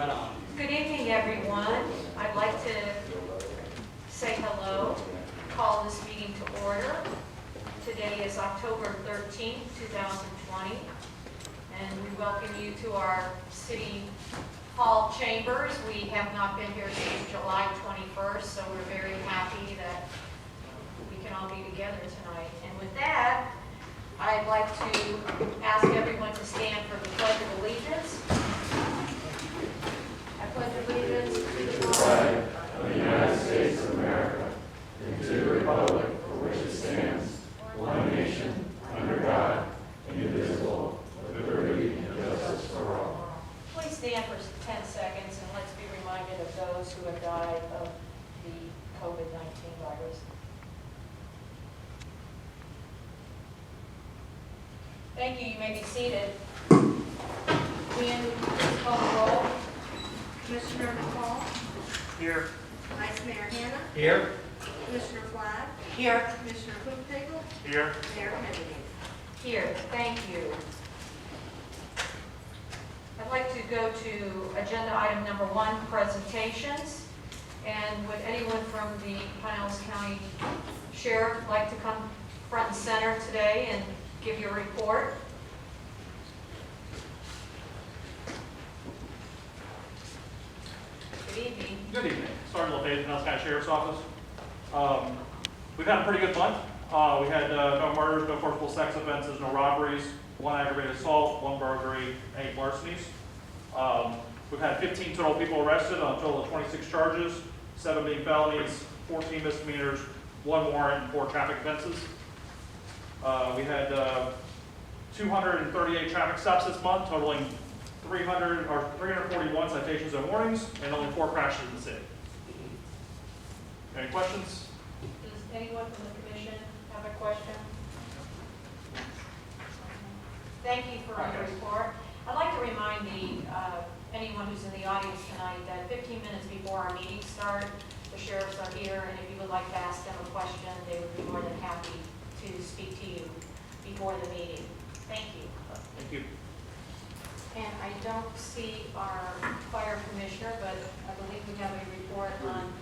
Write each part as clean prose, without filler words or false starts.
Right on. Good evening, everyone. I'd like to say hello, call this meeting to order. Today is October 13th, 2020, and we welcome you to our City Hall chambers. We have not been here since July 21st, so we're very happy that we can all be together tonight. And with that, I'd like to ask everyone to stand for the Pledge of Allegiance. I pledge allegiance to the flag of the United States of America and to the republic for which it stands, one nation, under God, indivisible, with liberty and justice for all. Please stand for 10 seconds and let's be reminded of those who have died of the COVID-19 virus. Thank you. You may be seated. Jan, please call the roll. Commissioner McCall, Here. Vice Mayor Hanna, Here. Commissioner Flag, Here. Commissioner Hoopdagel, Here. Mayor Kennedy. Here. Thank you. I'd like to go to agenda item number 1, presentations. And would anyone from the Pinellas County Sheriff like to come front and center today and give your report? Good evening. Good evening. Sergeant LePage, Pinellas County Sheriff's Office. We've had a pretty good month. We had no murders, no forcible sex offenses, no robberies, 1 aggravated assault, 1 burglary, 8 larcenies. We've had 15 total people arrested on a total of 26 charges, 7 being felonies, 14 misdemeanors, 1 warrant, and 4 traffic offenses. We had 238 traffic stops this month, totaling 341 citations and warnings, and only 4 crashes in the city. Any questions? Does anyone from the commission have a question? Thank you for your report. I'd like to remind anyone who's in the audience tonight that 15 minutes before our meeting start, the sheriffs are here, and if you would like to ask them a question, they would be more than happy to speak to you before the meeting. Thank you. Thank you. And I don't see our fire commissioner, but I believe we have a report on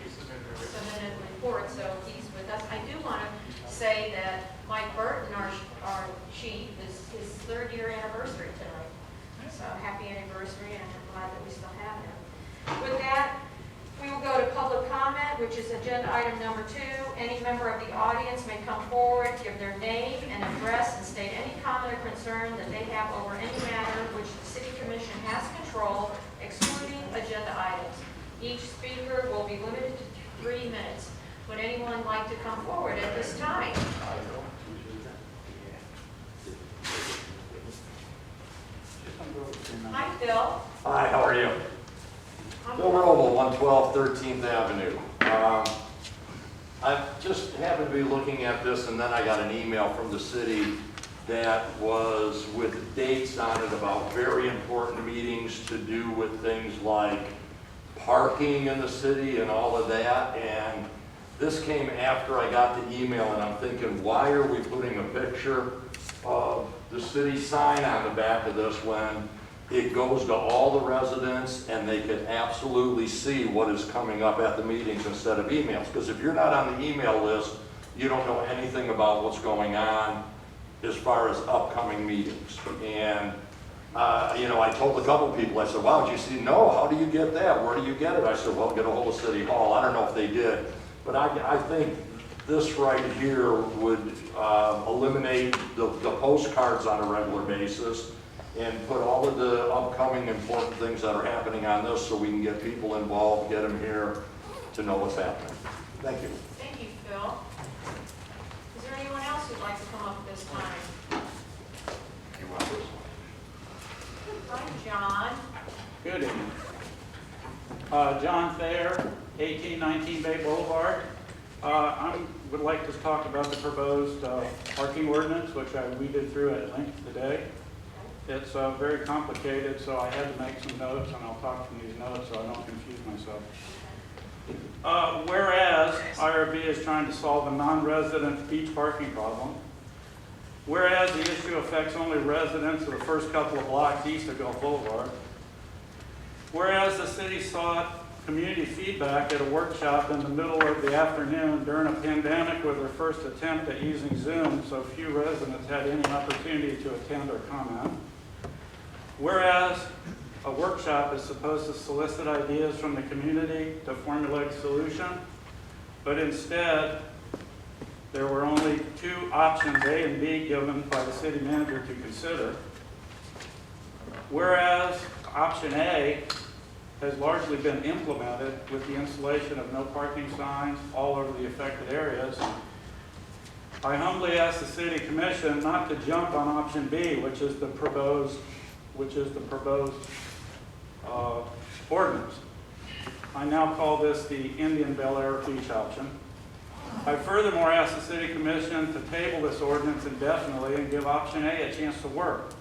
submitted report, so he's with us. I do want to say that Mike Burton, our chief, is his 3rd year anniversary tonight. So happy anniversary, and I'm glad that we still have him. With that, we will go to public comment, which is agenda item number 2. Any member of the audience may come forward, give their name and address, and state any comment or concern that they have over any matter which the City Commission has control, excluding agenda items. Each speaker will be limited to 3 minutes. Would anyone like to come forward at this time? Hi, Phil. Hi, how are you? Bill Roble, 112 13th Avenue. I just happened to be looking at this, and then I got an email from the city that was with dates on it about very important meetings to do with things like parking in the city and all of that. And this came after I got the email, and I'm thinking, why are we putting a picture of the city sign on the back of this when it goes to all the residents and they can absolutely see what is coming up at the meetings instead of emails? Because if you're not on the email list, you don't know anything about what's going on as far as upcoming meetings. And I told a couple people, I said, wow, did you see? No, how do you get that? Where do you get it? I said, well, get a hold of City Hall. I don't know if they did, but I think this right here would eliminate the postcards on a regular basis and put all of the upcoming important things that are happening on this so we can get people involved, get them here to know what's happening. Thank you. Thank you, Phil. Is there anyone else who'd like to come up at this time? Hi, John. Good evening. John Thayer, 1819 Bay Boulevard. I would like to talk about the proposed parking ordinance, which I weeded through at length today. It's very complicated, so I had to make some notes, and I'll talk from these notes so I don't confuse myself. Whereas IRB is trying to solve a non-resident beach parking problem, whereas the issue affects only residents of the first couple of blocks east of Gulf Boulevard, Whereas the city sought community feedback at a workshop in the middle of the afternoon during a pandemic with their first attempt at using Zoom, so few residents had any opportunity to attend or comment. Whereas a workshop is supposed to solicit ideas from the community to formulate a solution, but instead, there were only two options, A and B, given by the city manager to consider. Whereas option A has largely been implemented with the installation of no parking signs all over the affected areas, I humbly ask the city commission not to jump on option B, which is the proposed ordinance. I now call this the Indian Bel Air Beach option. I furthermore ask the city commission to table this ordinance indefinitely and give option A a chance to work.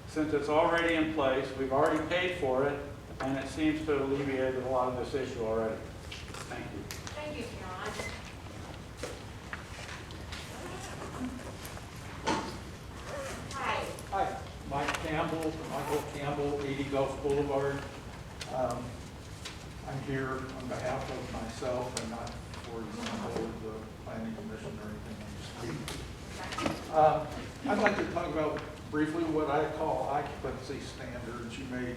Since it's already in place, we've already paid for it, and it seems to have alleviated a lot of this issue already. Thank you. Thank you, John. Hi. Hi, Mike Campbell, Michael Campbell, 80 Gulf Boulevard. I'm here on behalf of myself and not, for example, the planning commission or anything on the street. I'd like to talk about briefly what I call occupancy standards. You may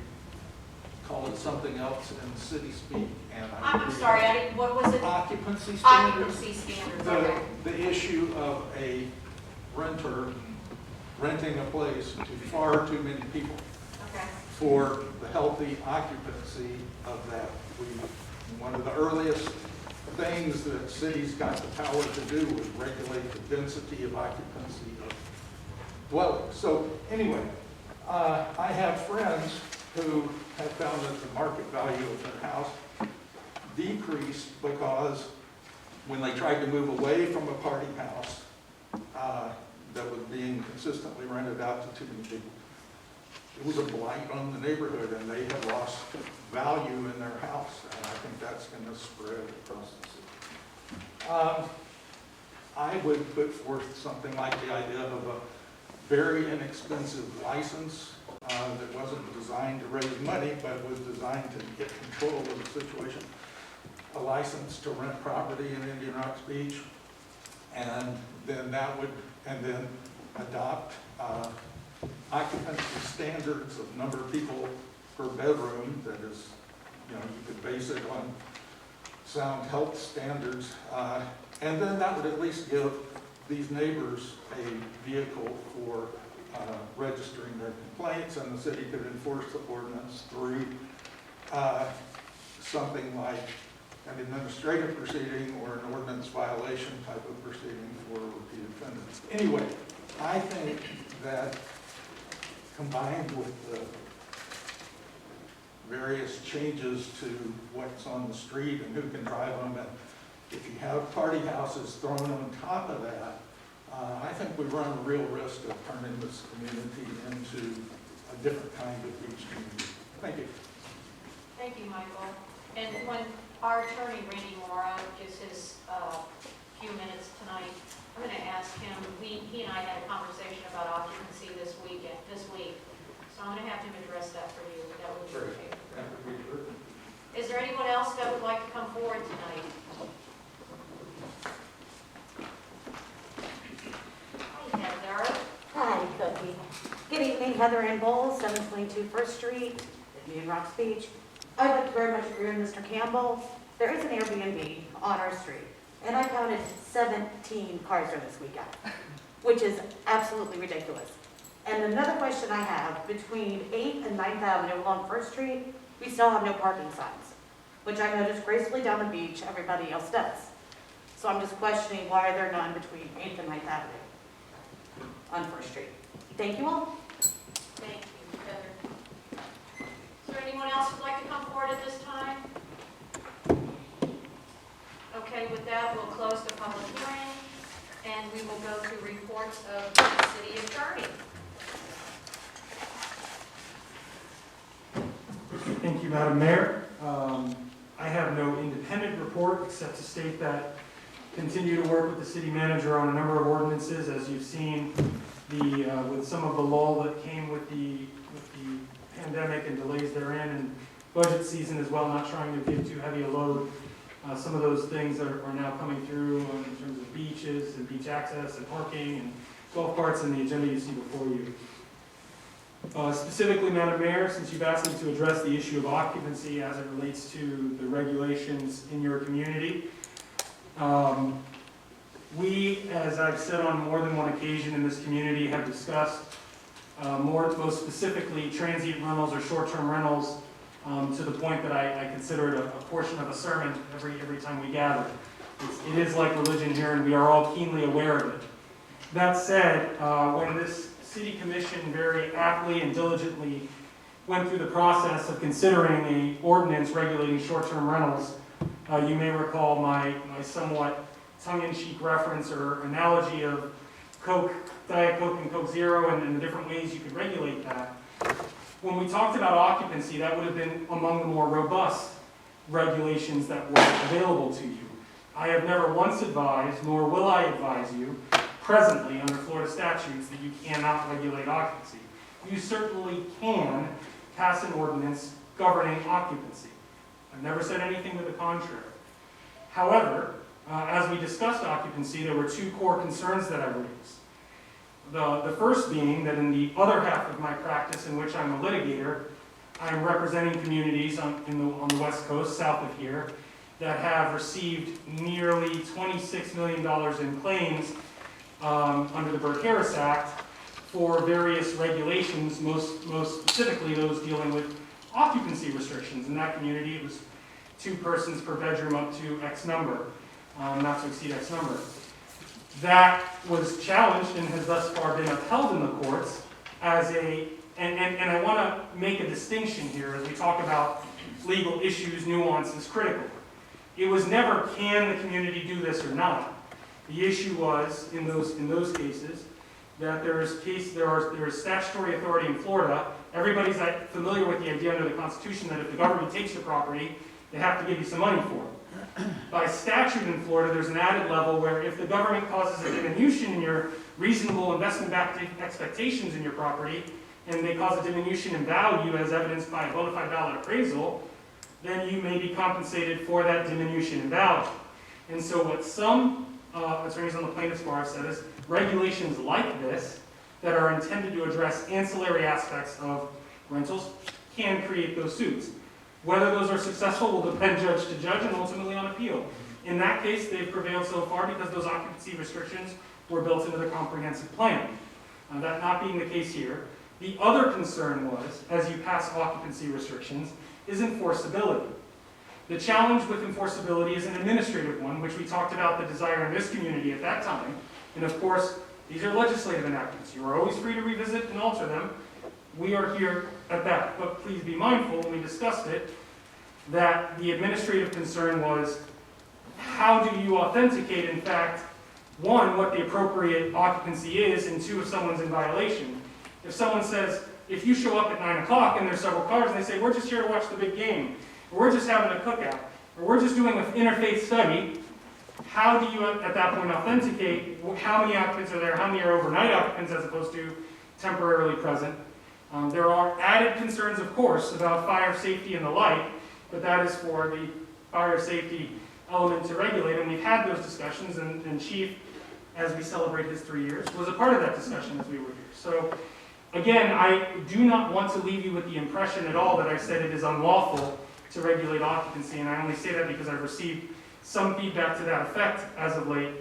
call it something else in city speak. And I'm sorry, what was it? Occupancy standards. Occupancy standards, okay. The issue of a renter renting a place to far too many people Okay. for the healthy occupancy of that. One of the earliest things that cities got the power to do was regulate the density of occupancy of dwellings. So anyway, I have friends who have found that the market value of their house decreased because when they tried to move away from a party house that was being consistently rented out to too many people, it was a blight on the neighborhood, and they have lost value in their house, and I think that's going to spread across the city. I would put forth something like the idea of a very inexpensive license that wasn't designed to raise money, but was designed to get control of the situation. A license to rent property in Indian Rocks Beach, and then adopt occupancy standards of number of people per bedroom. That is, you could base it on sound health standards, and then that would at least give these neighbors a vehicle for registering their complaints, and the city could enforce the ordinance through something like an administrative proceeding or an ordinance violation type of proceeding for repeated offenders. Anyway, I think that combined with the various changes to what's on the street and who can drive them, and if you have party houses thrown on top of that, I think we run a real risk of turning this community into a different kind of beach community. Thank you. Thank you, Michael. And when our attorney, Randy Mora, gives his few minutes tonight, I'm going to ask him, he and I had a conversation about occupancy this week, so I'm going to have him address that for you. That would be okay. That would be good. Is there anyone else that would like to come forward tonight? Hi, Heather. Hi, Cookie. Good evening, Heather Ann Bowles, 722 First Street, Indian Rocks Beach. I would very much agree with Mr. Campbell. There is an Airbnb on our street, and I counted 17 cars there this weekend, which is absolutely ridiculous. And another question I have, between 8th and 9th Avenue along First Street, we still have no parking signs, which I noticed gracefully down the beach, everybody else does. So I'm just questioning why there are none between 8th and 9th Avenue on First Street. Thank you all. Thank you, Heather. Is there anyone else who'd like to come forward at this time? Okay, with that, we'll close the public hearing, and we will go to reports of the city attorney. Thank you, Madam Mayor. I have no independent report except to state that continue to work with the city manager on a number of ordinances. As you've seen, with some of the lull that came with the pandemic and delays therein, and budget season as well, not trying to give too heavy a load. Some of those things are now coming through in terms of beaches and beach access and parking and golf carts and the agenda you see before you. Specifically, Madam Mayor, since you've asked me to address the issue of occupancy as it relates to the regulations in your community, we, as I've said on more than one occasion in this community, have discussed most specifically transient rentals or short-term rentals to the point that I consider it a portion of a sermon every time we gather. It is like religion here, and we are all keenly aware of it. That said, when this City Commission very aptly and diligently went through the process of considering an ordinance regulating short-term rentals, you may recall my somewhat tongue-in-cheek reference or analogy of Coke, Diet Coke and Coke Zero and the different ways you could regulate that. When we talked about occupancy, that would have been among the more robust regulations that were available to you. I have never once advised, nor will I advise you, presently under Florida statutes, that you cannot regulate occupancy. You certainly can pass an ordinance governing occupancy. I've never said anything to the contrary. However, as we discussed occupancy, there were two core concerns that I raised. The first being that in the other half of my practice, in which I'm a litigator, I'm representing communities on the West Coast, south of here, that have received nearly $26 million in claims under the Burke-Harris Act for various regulations, most specifically those dealing with occupancy restrictions. In that community, it was 2 persons per bedroom up to X number, not to exceed X number. That was challenged and has thus far been upheld in the courts as and I want to make a distinction here as we talk about legal issues, nuance is critical. It was never, can the community do this or not? The issue was, in those cases, that there is statutory authority in Florida. Everybody's familiar with the idea under the Constitution that if the government takes your property, they have to give you some money for it. By statute in Florida, there's an added level where if the government causes a diminution in your reasonable investment-backed expectations in your property, and they cause a diminution in value as evidenced by a bona fide valid appraisal, then you may be compensated for that diminution in value. And so what some attorneys on the plaintiff's bar have said is regulations like this that are intended to address ancillary aspects of rentals can create those suits. Whether those are successful will depend judge to judge and ultimately on appeal. In that case, they've prevailed so far because those occupancy restrictions were built into the comprehensive plan. That not being the case here. The other concern was, as you pass occupancy restrictions, is enforceability. The challenge with enforceability is an administrative one, which we talked about the desire in this community at that time. And of course, these are legislative enactments. You are always free to revisit and alter them. We are here at that. But please be mindful, when we discussed it, that the administrative concern was, how do you authenticate, in fact, 1, what the appropriate occupancy is, and 2, if someone's in violation. If someone says, if you show up at 9 o'clock and there's several cars and they say, we're just here to watch the big game, or we're just having a cookout, or we're just doing an interfaith study, how do you at that point authenticate how many occupants are there, how many are overnight occupants as opposed to temporarily present? There are added concerns, of course, about fire safety and the like, but that is for the fire safety element to regulate, and we've had those discussions, and Chief, as we celebrate his 3 years, was a part of that discussion as we were here. So, again, I do not want to leave you with the impression at all that I've said it is unlawful to regulate occupancy, and I only say that because I've received some feedback to that effect as of late.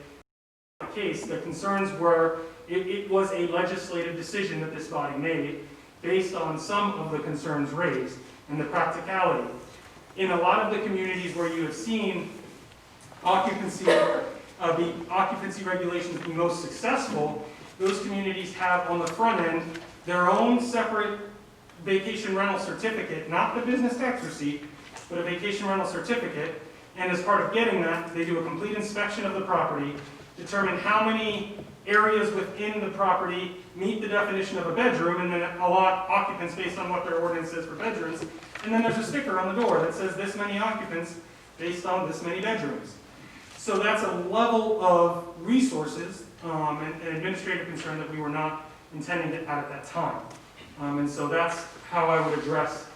In the case, the concerns were, it was a legislative decision that this body made based on some of the concerns raised and the practicality. In a lot of the communities where you have seen occupancy regulations be most successful, those communities have on the front end their own separate vacation rental certificate, not the business tax receipt, but a vacation rental certificate. And as part of getting that, they do a complete inspection of the property, determine how many areas within the property meet the definition of a bedroom, and then allot occupants based on what their ordinance says for bedrooms. And then there's a sticker on the door that says this many occupants based on this many bedrooms. So that's a level of resources and administrative concern that we were not intending to add at that time. And so that's how I would address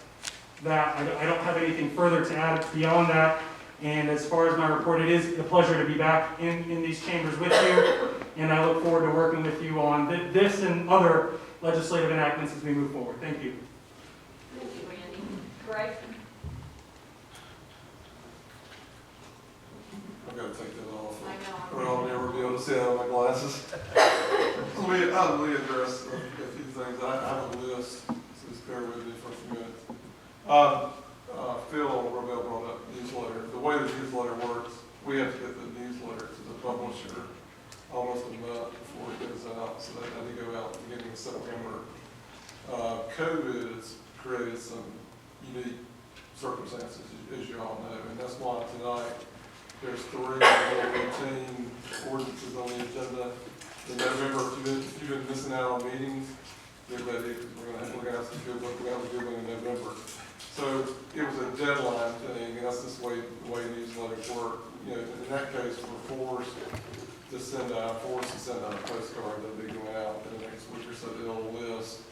that. I don't have anything further to add beyond that. And as far as my report, it is a pleasure to be back in these chambers with you. And I look forward to working with you on this and other legislative enactments as we move forward. Thank you. Thank you, Randy. Greg? I've got to take that off. I know. Or I'll never be able to see out of my glasses. Let me address a few things. I have a list, so just bear with me for a few minutes. Phil Robel brought up newsletter. The way the newsletter works, we have to get the newsletter to the publisher almost a month before it goes out, so that had to go out at the beginning of September. COVID has created some unique circumstances, as you all know, and that's why tonight there's 3 routine ordinances on the agenda. In November, if you've been missing out on meetings, get ready, because we're gonna have some good one, we're gonna have a good one in November. So it was a deadline thing, and that's just the way newsletters work. You know, in that case, we're forced to send out a postcard that'll be going out in the next week or so. It'll list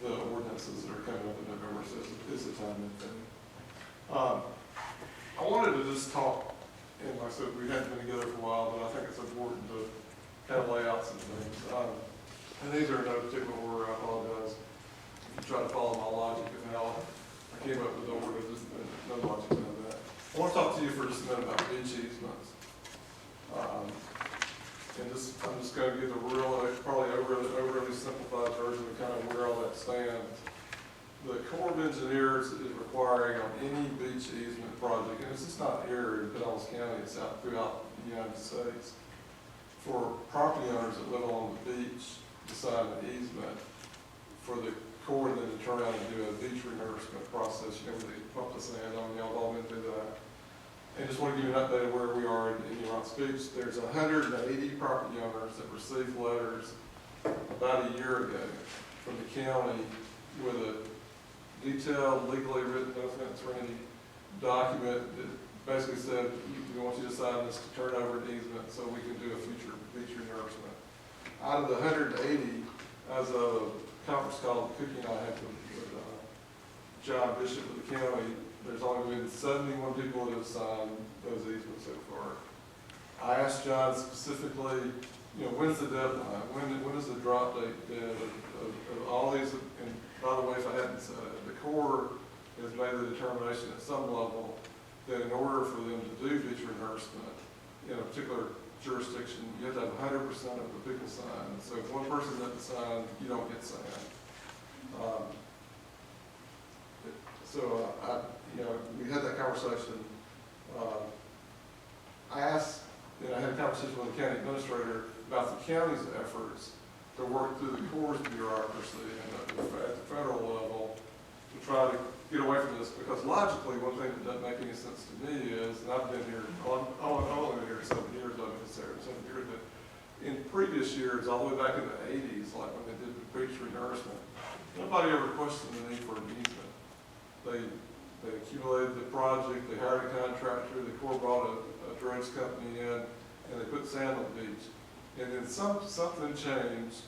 the ordinances that are coming up in November, so it's a timely thing. I wanted to just talk, and like I said, we haven't been together for a while, but I think it's important to kind of lay out some things. And these are in no particular order, I apologize if you try to follow my logic of how I came up with the order, there's no logic to that. I want to talk to you for just a minute about beach easements. And I'm just going to give a real, probably overly simplified version of kind of where all that stands. The Corps of Engineers is requiring on any beach easement project, and it's just not here in Pinellas County, it's out throughout the United States, for property owners that live along the beach to sign an easement for the Corps then to turn around and do a beach renourishment process, you know, where they pump the sand on, y'all all been through that. And just want to give you an update of where we are in Rock Beach. There's 180 property owners that received letters about a year ago from the county with a detailed, legally written, no offense, Randy, document that basically said, we want you to sign this to turn over an easement so we can do a future beach renourishment. Out of the 180, as of a conference call that Cookie and I had with John Bishop of the county, there's only been 71 people that have signed those easements so far. I asked John specifically, you know, when's the deadline? When is the drop date of all these? And by the way, if I hadn't said it, the Corps has made the determination at some level that in order for them to do beach renourishment in a particular jurisdiction, you have to have 100% of the people sign. So if one person doesn't sign, you don't get signed. You know, we had that conversation. I asked, and I had a conversation with the county administrator about the county's efforts to work through the Corps' bureaucracy and at the federal level to try to get away from this, because logically, one thing that doesn't make any sense to me is, and I've been here, I've only been here 7 years, I've been considered 7 years, but in previous years, all the way back in the 80s, like when they did the beach renourishment, nobody ever questioned the need for an easement. They accumulated the project, they hired a contractor, the Corps brought a dredge company in, and they put sand on the beach. And then something changed,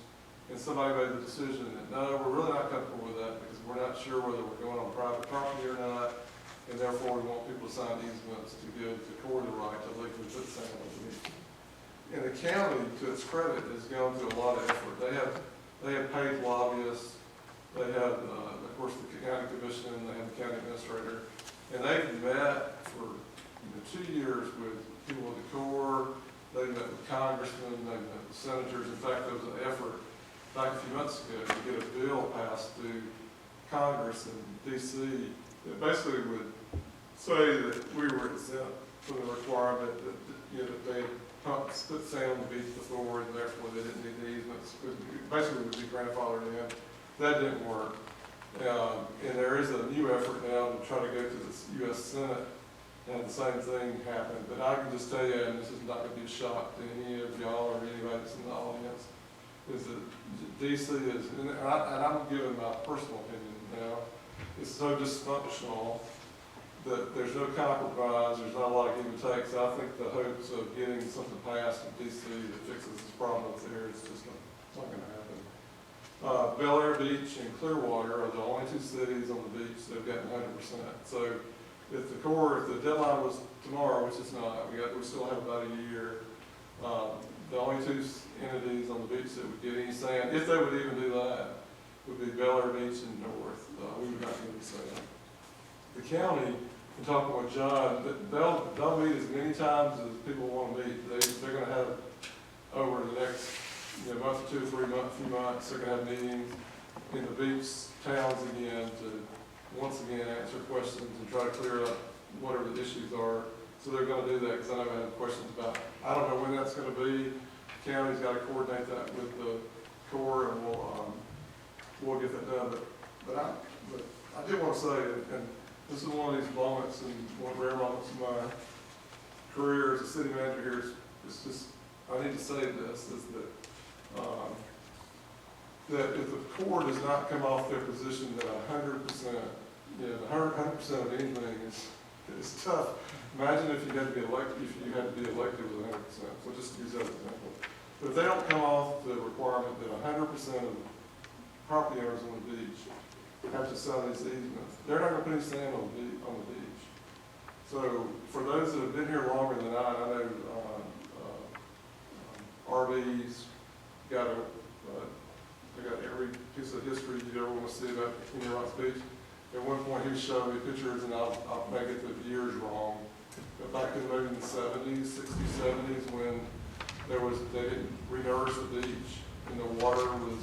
and somebody made the decision that, no, we're really not comfortable with that because we're not sure whether we're going on private property or not, and therefore we want people to sign easements to give the Corps the right to legally put sand on the beach. And the county, to its credit, has gone through a lot of effort. They have paid lobbyists, they have, of course, the county commission, they have the county administrator, and they've met for 2 years with people with the Corps. They've met with congressmen, they've met with senators. In fact, there was an effort back a few months ago to get a bill passed through Congress in D.C. that basically would say that we were exempt from the requirement that, you know, that they put sand on the beach before, and therefore they didn't need the easements. Basically, it would be grandfathered in. That didn't work. And there is a new effort now to try to go to the U.S. Senate and the same thing happened. But I can just tell you, and this is not going to be a shock to any of y'all or anybody that's in the audience, is that D.C. is, and I'm giving my personal opinion now, it's so dysfunctional that there's no compromise, there's not a lot of give and take. So I think the hopes of getting something passed in D.C. that fixes this problem up there is just not going to happen. Bel Air Beach and Clearwater are the only two cities on the beach that have gotten 100%. So if the deadline was tomorrow, which is not, we still have about a year, the only two entities on the beach that would get any sand, if they would even do that, would be Bel Air Beach and North. We would not get any sand. The county, in talking with John, they'll meet as many times as people want to meet. They're going to have, over the next month or 2 or 3 months, few months, they're going to have meetings in the beach towns again to once again answer questions and try to clear up whatever the issues are. So they're going to do that because I know I have questions about, I don't know when that's going to be. The county's got to coordinate that with the Corps, and we'll get that done. But I did want to say, and this is one of these moments, and one rare moments in my career as a city manager here, it's just, I need to say this, is that if the Corps does not come off their position that 100%, 100% of anything is tough. Imagine if you had to be elected, with 100%. So just use that example. But if they don't come off the requirement that 100% of property owners on the beach have to sign these easements, they're not going to put any sand on the beach. So for those that have been here longer than I know RV's got they got every piece of history you ever want to see about King Rocks Beach. At one point he was showing me pictures, and I'll make it the years wrong, but back in maybe the 70s, 60s, 70s, when they didn't re-nourish the beach and the water was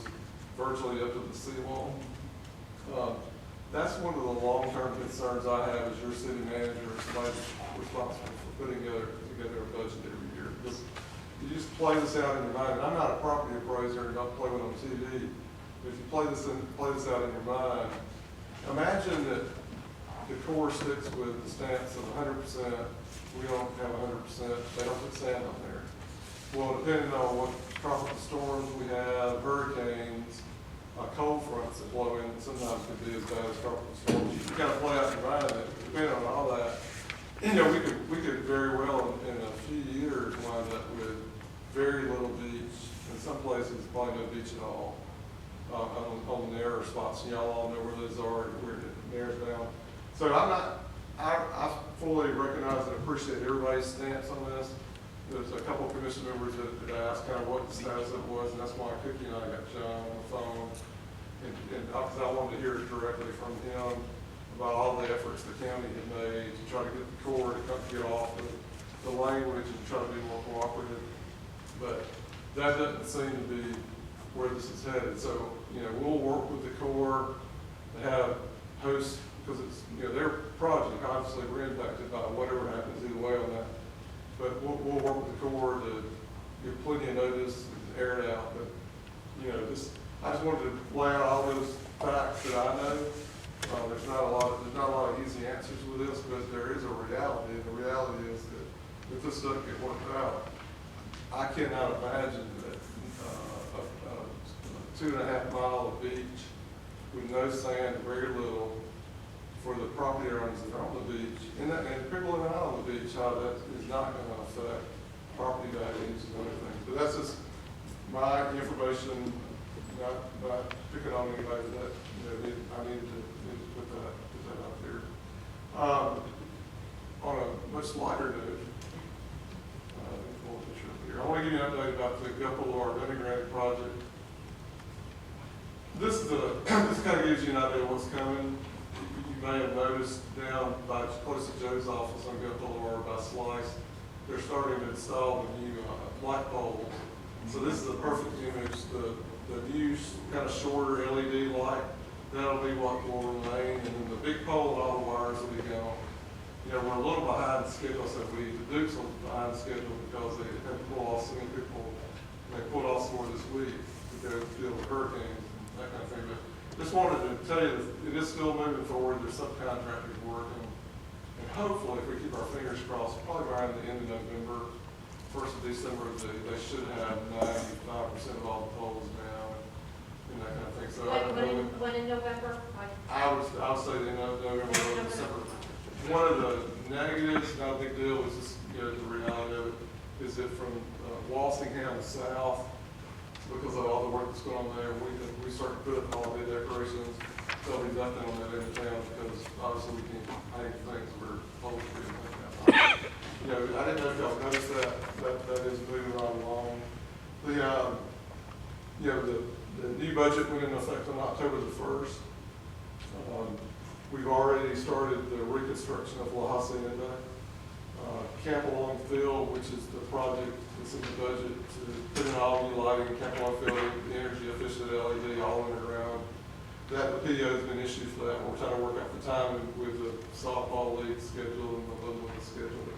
virtually up to the seawall. That's one of the long-term concerns I have as your city manager, or somebody responsible for putting together a budget every year. Because you just play this out in your mind. And I'm not a property appraiser and don't play it on TV. But if you play this out in your mind, imagine that the Corps sticks with the stance of 100%. We don't have 100%. They don't put sand on there. Well, depending on what tropical storms we have, hurricanes, cold fronts that blow in, sometimes could be as bad as tropical storms. You kind of play out in your mind that depending on all that, we could very well in a few years wind up with very little beach. In some places, probably no beach at all. On the narrower spots, and y'all all know where those are, where it narrows down. So I fully recognize and appreciate everybody's stance on this. There's a couple of commission members that asked kind of what the status of it was, and that's why Cookie and I got John on the phone. And because I wanted to hear it directly from him about all the efforts the county had made to try to get the Corps to get off the language and try to be more cooperative. But that doesn't seem to be where this is headed. So, we'll work with the Corps to have hosts, because it's, their project, obviously we're impacted by whatever happens either way on that. But we'll work with the Corps to give plenty of notice and air it out. But, I just wanted to lay out all those facts that I know. There's not a lot of easy answers with this, but there is a reality. And the reality is that if this doesn't get worked out, I cannot imagine that a 2.5 mile of beach with no sand, very little, for the property owners that are on the beach, and people that are not on the beach, how that is not going to affect property values and other things. But that's just my information, not picking on anybody that I need to put that out there. On a much lighter note, I want to give you an update about the Gulf Underground project. This kind of gives you an idea of what's coming. You may have noticed down by close to Joe's office on Gulf by Slice, they're starting to install the new light poles. So this is a perfect image. The new kind of shorter LED light, that'll be what will remain, and then the big pole and all the wires will be gone. We're a little behind schedule, so the Dukes are behind schedule because they had to pull off so many people. They pulled off some more this week to go deal with hurricanes and that kind of thing. But just wanted to tell you that it is still moving forward. There's subcontractors working. And hopefully, if we keep our fingers crossed, probably around the end of November, 1st of December, they should have 95% of all the poles down and that kind of thing. So When in November? I would say the end of November or December. One of the negatives, not a big deal, is just the reality of it, is that from Walsingham south because of all the work that's going on there. We start putting holiday decorations. There'll be nothing on that end of town because obviously we can't hang things we're supposed to be doing. You know, I didn't know if y'all noticed that is moving right along. You know, the new budget went into effect on October the 1st. We've already started the reconstruction of La Hacienda. Camp Along Field, which is the project that's in the budget to put in all new lighting, Camp Along Field, the energy efficient LED all in and around. That, the PO has been issued for that. We're trying to work out the timing with the softball league schedule and the Little League schedule.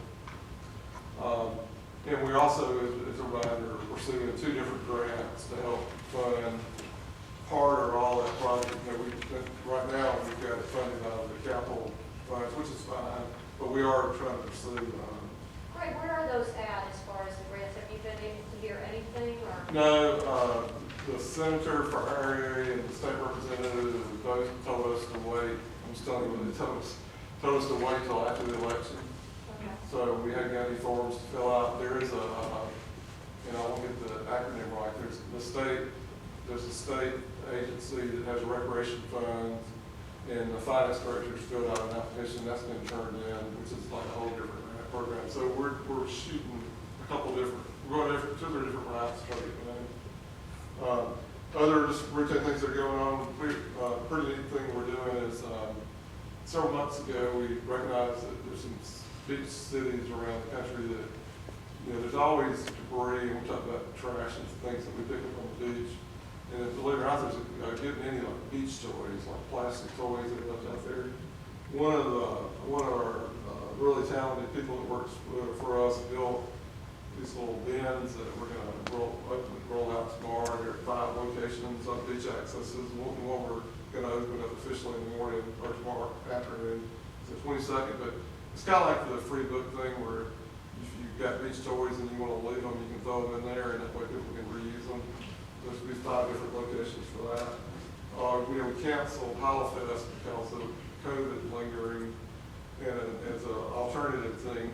And we also, as a reminder, we're pursuing 2 different grants to help fund part or all that project. You know, right now, we've got it funded out of the capital funds, which is fine, but we are trying to pursue. Greg, where are those at as far as the grants? Have you been able to hear anything or? No, the senator for our area and the state representative both told us to wait. I'm just telling you what they told us to wait till after the election. Okay. So we haven't got any forms to fill out. There is and I won't get the acronym right, there's a state agency that has recreation funds, and the finance director's filled out an application that's been turned in, which is like a whole different grant program. So we're shooting a couple different, we're going 2 or 3 different routes to try to get money. Other just routine things that are going on, pretty neat thing we're doing is, several months ago, we recognized that there's some beach cities around the country that, you know, there's always debris, and we talk about trash and things that we pick up on the beach. And believe it or not, there's getting any like beach toys, like plastic toys that are left out there. One of our really talented people that works for us built these little bins that we're going to roll out tomorrow. There are 5 locations on beach accesses. One we're going to open up officially in the morning or tomorrow afternoon. It's the 22nd, but it's kind of like the free book thing where if you've got beach toys and you want to leave them, you can throw them in there, and that way people can reuse them. There's be 5 different locations for that. We canceled Hollow Fest because of COVID lingering, and as an alternative thing,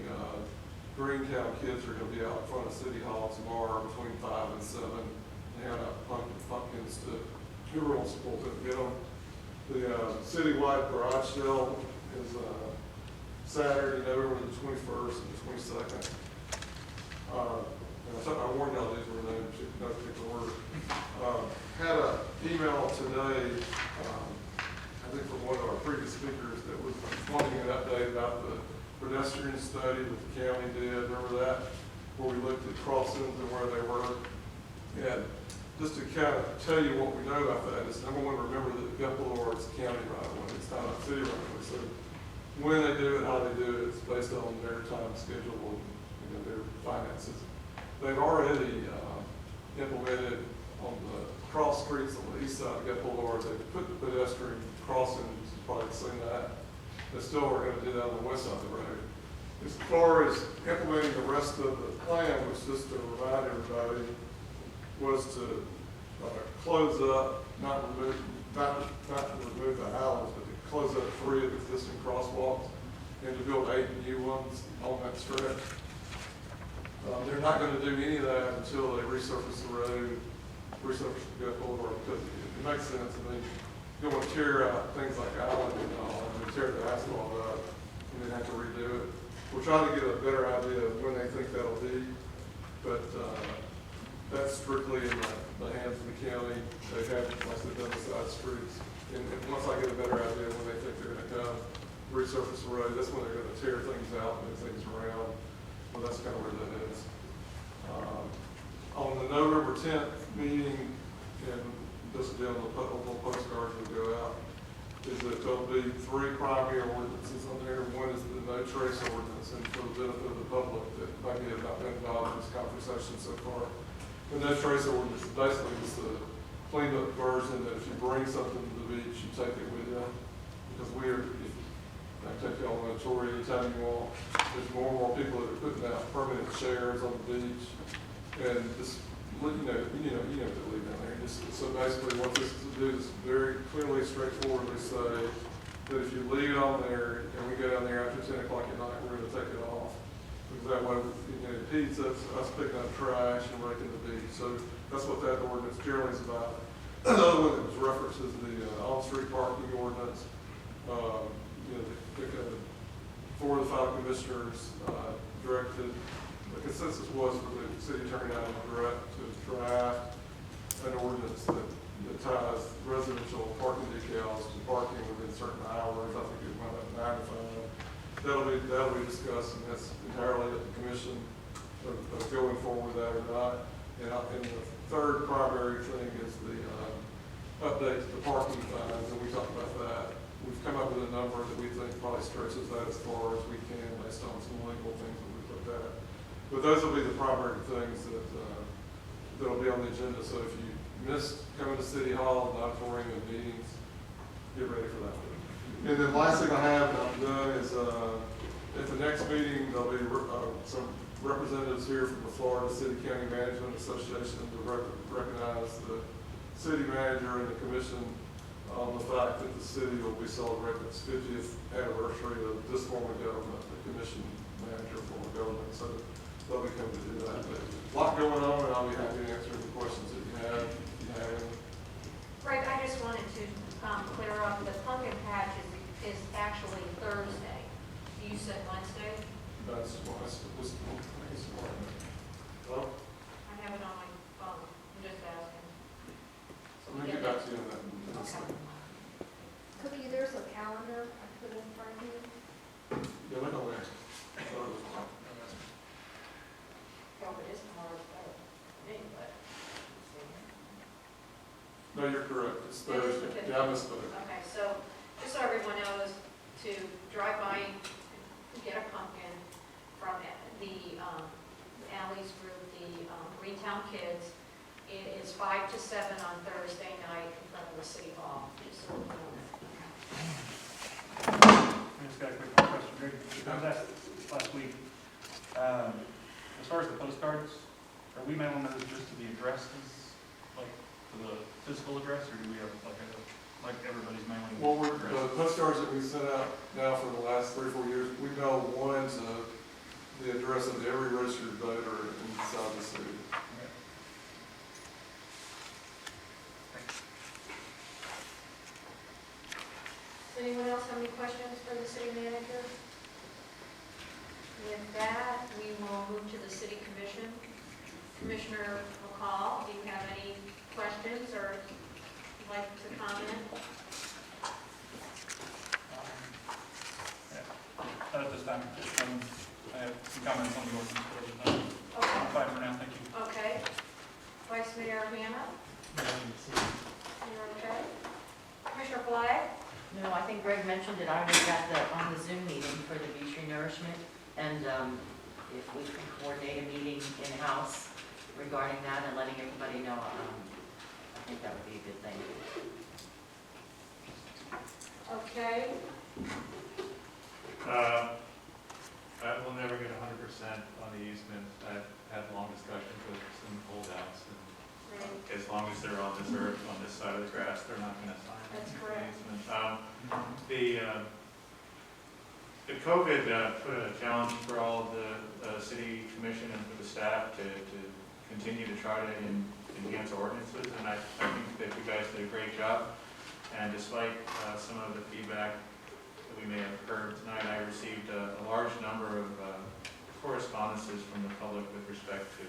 Greentown kids are going to be out in front of City Hall tomorrow between 5 and 7, and hand out pumpkins to whoever wants to pull to get them. The citywide garage sale is Saturday, November the 21st and the 22nd. I warned y'all these were no particular order. Had an email today, I think from one of our previous speakers that was wanting an update about the pedestrian study that the county did. Remember that? Where we looked at crossings and where they were. And just to kind of tell you what we know about that is, number one, remember that Gulf Boulevard is county right away. It's not a city right away. So when they do it, how they do it, it's based on their time schedule and their finances. They've already implemented on the cross streets on the east side of Gulf Boulevard. They've put the pedestrian crossings, you've probably seen that. They still are going to do that on the west side of the road. As far as implementing the rest of the plan, which just to remind everybody, was to close up, not to remove the islands, but to close up 3 of the existing crosswalks and to build 8 new ones on that stretch. They're not going to do any of that until they resurface the road, resurface the Gulf Boulevard, because it makes sense. I mean, you don't want to tear out things like island and all, and tear the asphalt up and then have to redo it. We're trying to get a better idea of when they think that'll be, but that's strictly in the hands of the county. They haven't, like they've done the side streets. And once I get a better idea when they think they're going to come resurface the road, that's when they're going to tear things out and move things around. Well, that's kind of where that is. On the November 10th meeting, and this will be on the little postcards that go out, is that there'll be 3 primary ordinances on there. One is the no trace ordinance, and for the benefit of the public that maybe have not been involved in this conversation so far. The no trace ordinance is basically just a cleaned up version that if you bring something to the beach, you take it with you. Because I take y'all on a tour anytime you want. There's more and more people that are putting out permanent chairs on the beach, and just you know to leave down there. So basically, what this is to do is very clearly, straightforwardly say that if you leave it on there and we go down there after 10 o'clock at night, we're going to take it off. Because that way, it impedes us picking up trash and raking the beach. So that's what that ordinance generally is about. Another one that was referenced is the on-street parking ordinance. Four of the five commissioners directed, the consensus was for the city attorney to draft an ordinance that ties residential parking decals to parking within certain hours. I think it went up 9 to 5. That'll be discussed, and that's entirely at the commission of going forward with that or not. And the third primary thing is the update to the parking fines, and we talked about that. We've come up with a number that we think probably stretches that as far as we can based on some legal things that we've looked at. But those will be the primary things that'll be on the agenda. So if you missed coming to City Hall and auditorium and meetings, get ready for that. And then last thing I have, and I'm done, is at the next meeting, there'll be some representatives here from the Florida City County Management Association to recognize the city manager and the commission on the fact that the city will be celebrating its 50th anniversary of this form of government, the commission manager form of government. So they'll be coming to do that. But a lot going on, and I'll be happy to answer any questions that you have. If you have any. Greg, I just wanted to clear up, the pumpkin patch is actually Thursday. You said Wednesday? That's why I was well, I have it on my phone, I'm just asking. So let me we get back to you on that. Okay. Cookie, there's a calendar I put in front of you. Yeah, look on there. Well, it is tomorrow's better. Anyway. No, you're correct. It's It is the Thursday. 15th. Yeah, I misspoke. Okay, so just so everyone knows, to drive by and get a pumpkin from the Alley's group, the Greentown Kids. It is 5 to 7 on Thursday night in front of the City Hall. Just so you know that. I just got a quick question, Greg. I was asked last week, as far as the postcards, are we mailing those just to the addresses, like to the physical address, or do we have like everybody's mailing? Well, address? the postcards that we sent out now for the last 3 or 4 years, we mail one to the address of every registered voter inside the city. Okay. Does anyone else have any questions for the city manager? With that, we will move to the city commission. Commissioner McCall, do you have any questions or would like to comment? At this time, I have some comments on the ordinance, but Okay. I'm fine for now, thank you. Okay. Vice Mayor Hannah? You're okay? Commissioner Flagg? No, I think Greg mentioned it, I was on the Zoom meeting for the beach renourishment, and if we can coordinate a meeting in-house regarding that and letting everybody know, I think that would be a good thing. Okay. I will never get 100% on the easement. I've had long discussions with some holdouts, and Great. as long as they're on this earth, on this side of the grass, they're not going to sign That's the correct. easement. The COVID put a challenge for all of the city commission and for the staff to continue to try to enhance ordinances, and I think that you guys did a great job. And despite some of the feedback that we may have heard tonight, I received a large number of correspondences from the public with respect to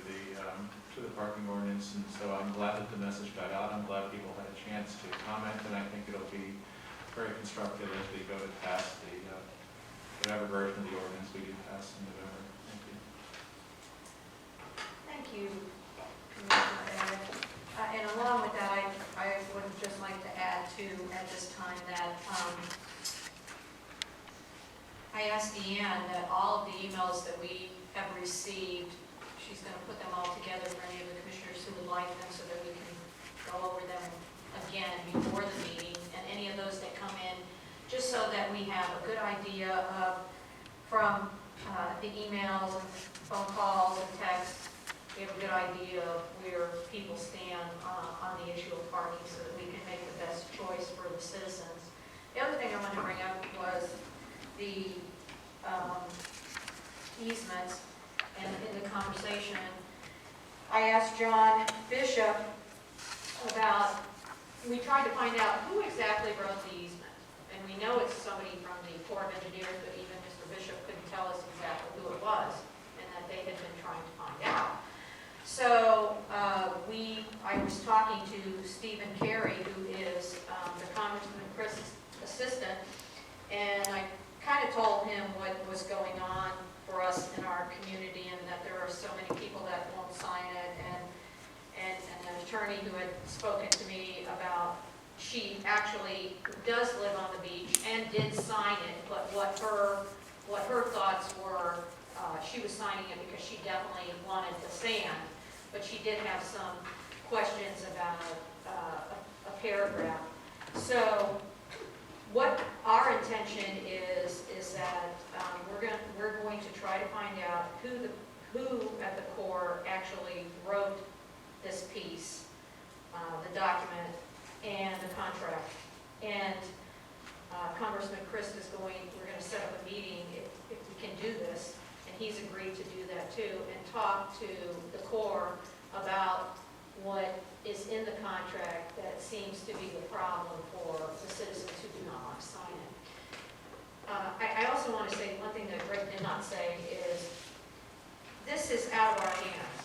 the parking ordinance, and so I'm glad that the message got out. I'm glad people had a chance to comment, and I think it'll be very constructive as we go to pass the whatever version of the ordinance we do pass in November. Thank you. Thank you, Commissioner Ed. And along with that, I would just like to add too, at this time, that I asked Deanne that all of the emails that we have received, she's going to put them all together for any of the commissioners who would like them so that we can go over them again before the meeting, and any of those that come in, just so that we have a good idea of, from the emails and phone calls and texts, we have a good idea of where people stand on the issue of parking so that we can make the best choice for the citizens. The other thing I wanted to bring up was the easements. and in the conversation, I asked John Bishop about, we tried to find out who exactly wrote the easement. And we know it's somebody from the Corps of Engineers, but even Mr. Bishop couldn't tell us exactly who it was, and that they had been trying to find out. So I was talking to Stephen Carey, who is the Congressman Chris' assistant, and I kind of told him what was going on for us in our community, and that there are so many people that won't sign it, and an attorney who had spoken to me about, she actually does live on the beach and did sign it, but what her thoughts were, she was signing it because she definitely wanted the sand, but she did have some questions about a paragraph. So what our intention is that we're going to try to find out who at the Corps actually wrote this piece, the document, and the contract. And Congressman Chris is we're going to set up a meeting if we can do this, and he's agreed to do that too, and talk to the Corps about what is in the contract that seems to be the problem for the citizens who do not want to sign it. I also want to say one thing that Greg did not say is this is out of our hands.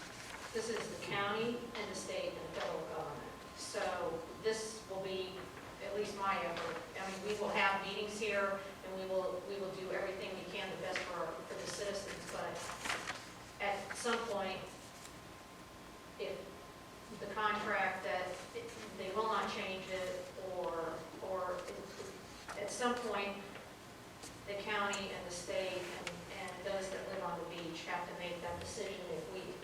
This is the county and the state and the federal government. So this will be at least my effort. I mean, we will have meetings here, and we will do everything we can the best for the citizens. But at some point, if the contract that they will not change it, or at some point, the county and the state and those that live on the beach have to make that decision.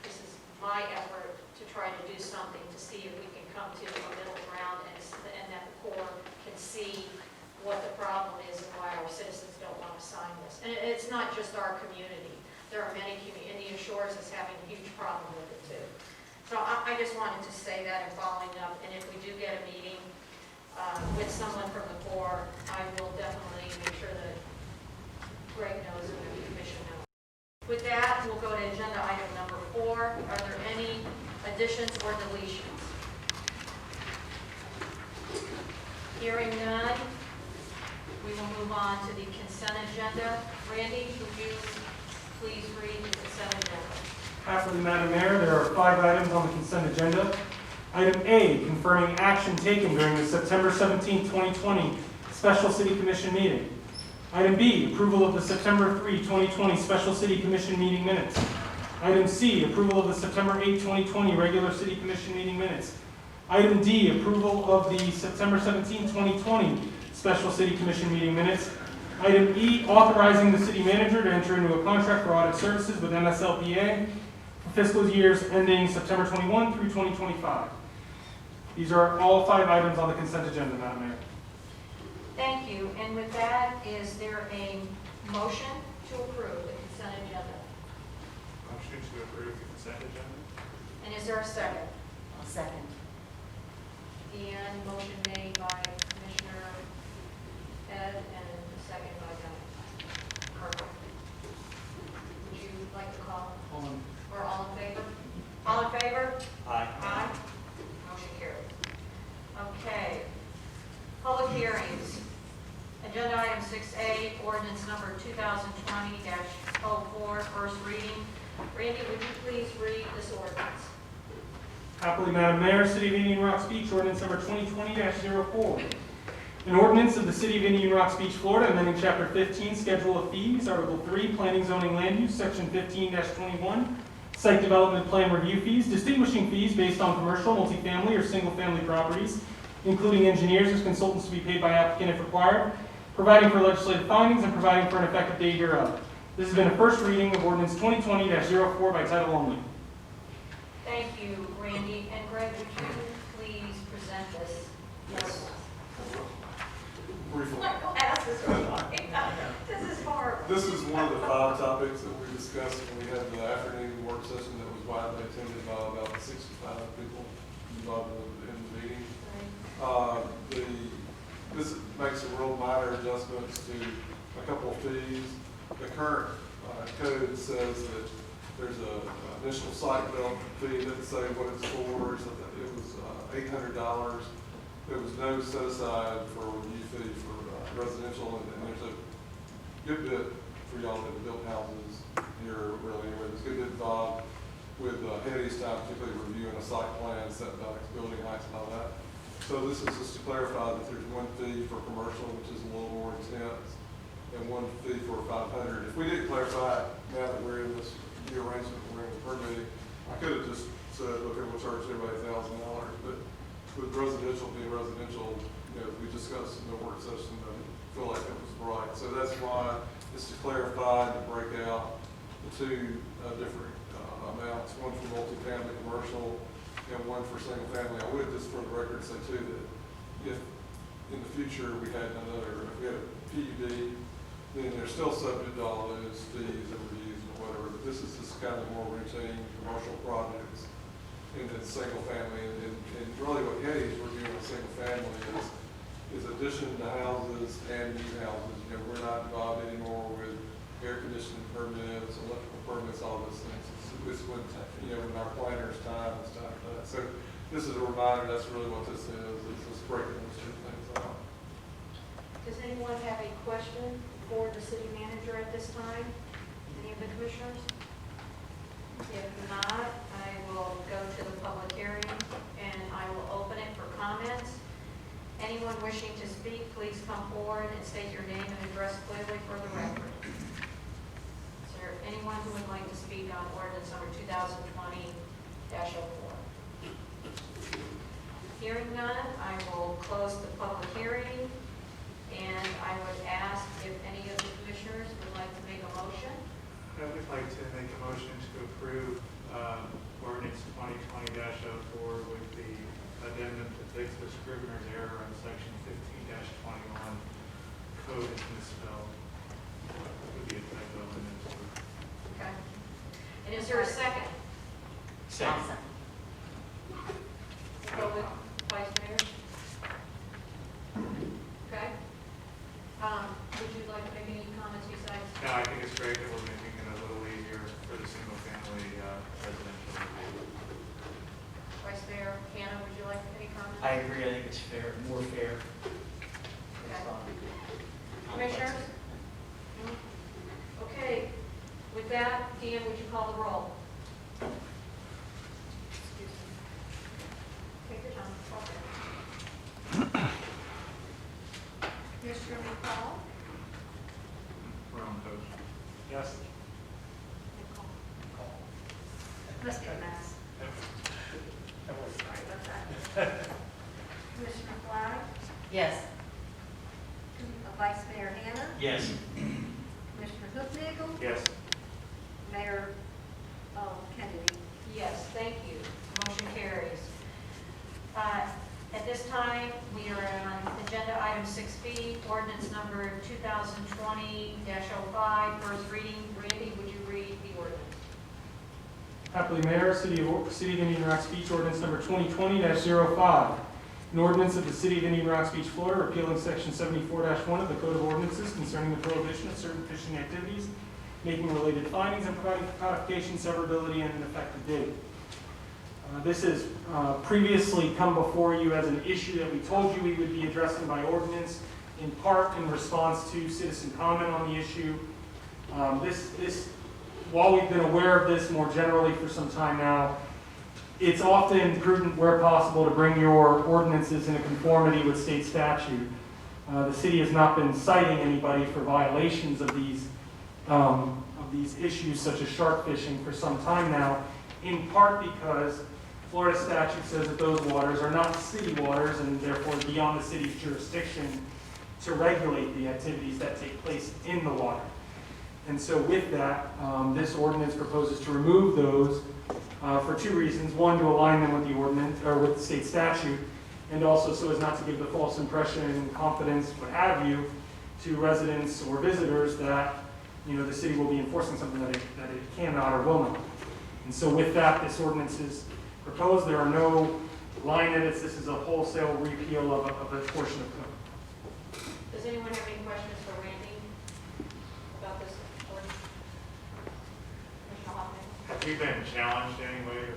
This is my effort to try to do something to see if we can come to a middle ground and that the Corps can see what the problem is and why our citizens don't want to sign this. And it's not just our community. There are many Indian Shores is having a huge problem with it too. So I just wanted to say that and following up. And if we do get a meeting with someone from the Corps, I will definitely make sure that Greg knows and the commission knows. With that, we'll go to agenda item number 4. Are there any additions or deletions? Hearing none, we will move on to the consent agenda. Randy, would you please read the consent agenda? Happily, Madam Mayor, there are 5 items on the consent agenda. Item A, confirming action taken during the September 17, 2020 Special City Commission meeting. Item B, approval of the September 3, 2020 Special City Commission meeting minutes. Item C, approval of the September 8, 2020 regular City Commission meeting minutes. Item D, approval of the September 17, 2020 Special City Commission meeting minutes. Item E, authorizing the city manager to enter into a contract for audit services with MSLPA for fiscal years ending September 21 through 2025. These are all 5 items on the consent agenda, Madam Mayor. Thank you. And with that, is there a motion to approve the consent agenda? Motion to approve the consent agenda? And is there a second? I'll second. And motion made by Commissioner Ed and second by Diane. Perfect. Would you like to call? Or all in favor? All in favor? Aye. Aye. Motion carried. Okay. Public hearings. Agenda item 6A, ordinance number 2020-04, first reading. Randy, would you please read this ordinance? Happily, Madam Mayor, City of Indian Rocks Beach, ordinance number 2020-04. An ordinance of the City of Indian Rocks Beach, Florida, amending Chapter 15, Schedule of Fees, Article 3, Planning, Zoning, Land Use, Section 15-21, Site Development Plan Review Fees, distinguishing fees based on commercial, multifamily, or single-family properties, including engineers as consultants to be paid by applicant if required, providing for legislative findings, and providing for an effective date hereof. This has been a first reading of ordinance 2020-04 by title only. Thank you, Randy. And Greg, would you please present this? Yes. Briefly. Ask this one. This is horrible. This is one of the 5 topics that we discussed when we had the afternoon work session that was widely attended by about 65 people involved in the meeting. This makes a real minor adjustments to a couple of fees. The current code says that There's a initial site development fee, doesn't say what it's for, so that it was $800. There was no set aside for review fee for residential, and there's a good bit for y'all that build houses here, really, anyway. There's a good bit involved with Hetty's time, particularly reviewing a site plan, setbacks, building heights, and all that. So this is just to clarify that there's one fee for commercial, which is a little more intense, and one fee for 500. If we didn't clarify it, now that we're in this new arrangement, we're in the permitting, I could have just said, okay, we'll charge everybody $1,000, but with residential being residential, we discussed in the work session, I didn't feel like that was right. So that's why it's to clarify and to break out the two different amounts, one for multifamily commercial and one for single family. I would just for the record say too that if in the future we had if we had a PUD, then they're still subject to all those fees and reviews and whatever, but this is just kind of more routine commercial projects in the single family, and really what Hetty's reviewing a single family is addition to houses and new houses. We're not involved anymore with air conditioning permits, electrical permits, all those things. It's when, when our planners time and stuff like that. So this is a reminder, that's really what this is. It's just breaking those two things out. Does anyone have a question for the city manager at this time? Any of the commissioners? If not, I will go to the public hearing and I will open it for comments. Anyone wishing to speak, please come forward and state your name and address clearly for the record. Is there anyone who would like to speak on ordinance number 2020-04? Hearing none, I will close the public hearing, and I would ask if any of the commissioners would like to make a motion. I would like to make a motion to approve ordinance 2020-04 with the addendum to fix the Scrivener's error on section 15-21, code is misspelled. It would be a typo in this. Okay. And is there a second? Awesome. Go with Vice Mayor. Okay. Would you like to make any comments besides? No, I think it's great that we're making it a little easier for the single-family residential. Vice Mayor Hannah, would you like any comments? I agree, I think it's fair, more fair. Okay. Commissioners? No? Okay, with that, Dan, would you call the roll? Excuse me. Take your time. Commissioner McCall? We're on coach. Yes. Must be a mess. Sorry about that. Commissioner Fly? Yes. Vice Mayor Hannah? Yes. Commissioner Hoofnagel? Yes. Mayor Kennedy? Yes, thank you. Motion carries. At this time, we are on agenda item 6B, ordinance number 2020-05, first reading. Randy, would you read the ordinance? Happily Mayor, City of Indian Rocks Beach, ordinance number 2020-05. An ordinance of the City of Indian Rocks Beach, Florida, repealing section 74-1 of the Code of Ordinances concerning the prohibition of certain fishing activities, making related findings, and providing for codification, severability, and an effective date. This has previously come before you as an issue that we told you we would be addressing by ordinance, in part in response to citizen comment on the issue. While we've been aware of this more generally for some time now, it's often prudent where possible to bring your ordinances into conformity with state statute. The city has not been citing anybody for violations of these issues such as shark fishing for some time now, in part because Florida statute says that those waters are not city waters and therefore beyond the city's jurisdiction to regulate the activities that take place in the water. And so with that, this ordinance proposes to remove those for two reasons. One, to align them with the ordinance or with the state statute, and also so as not to give the false impression, confidence, what have you, to residents or visitors that the city will be enforcing something that it cannot or will not. And so with that, this ordinance is proposed. There are no line edits. This is a wholesale repeal of a portion of code. Does anyone have any questions for Randy about this ordinance? Commissioner Hoffman? Have you been challenged anyway, or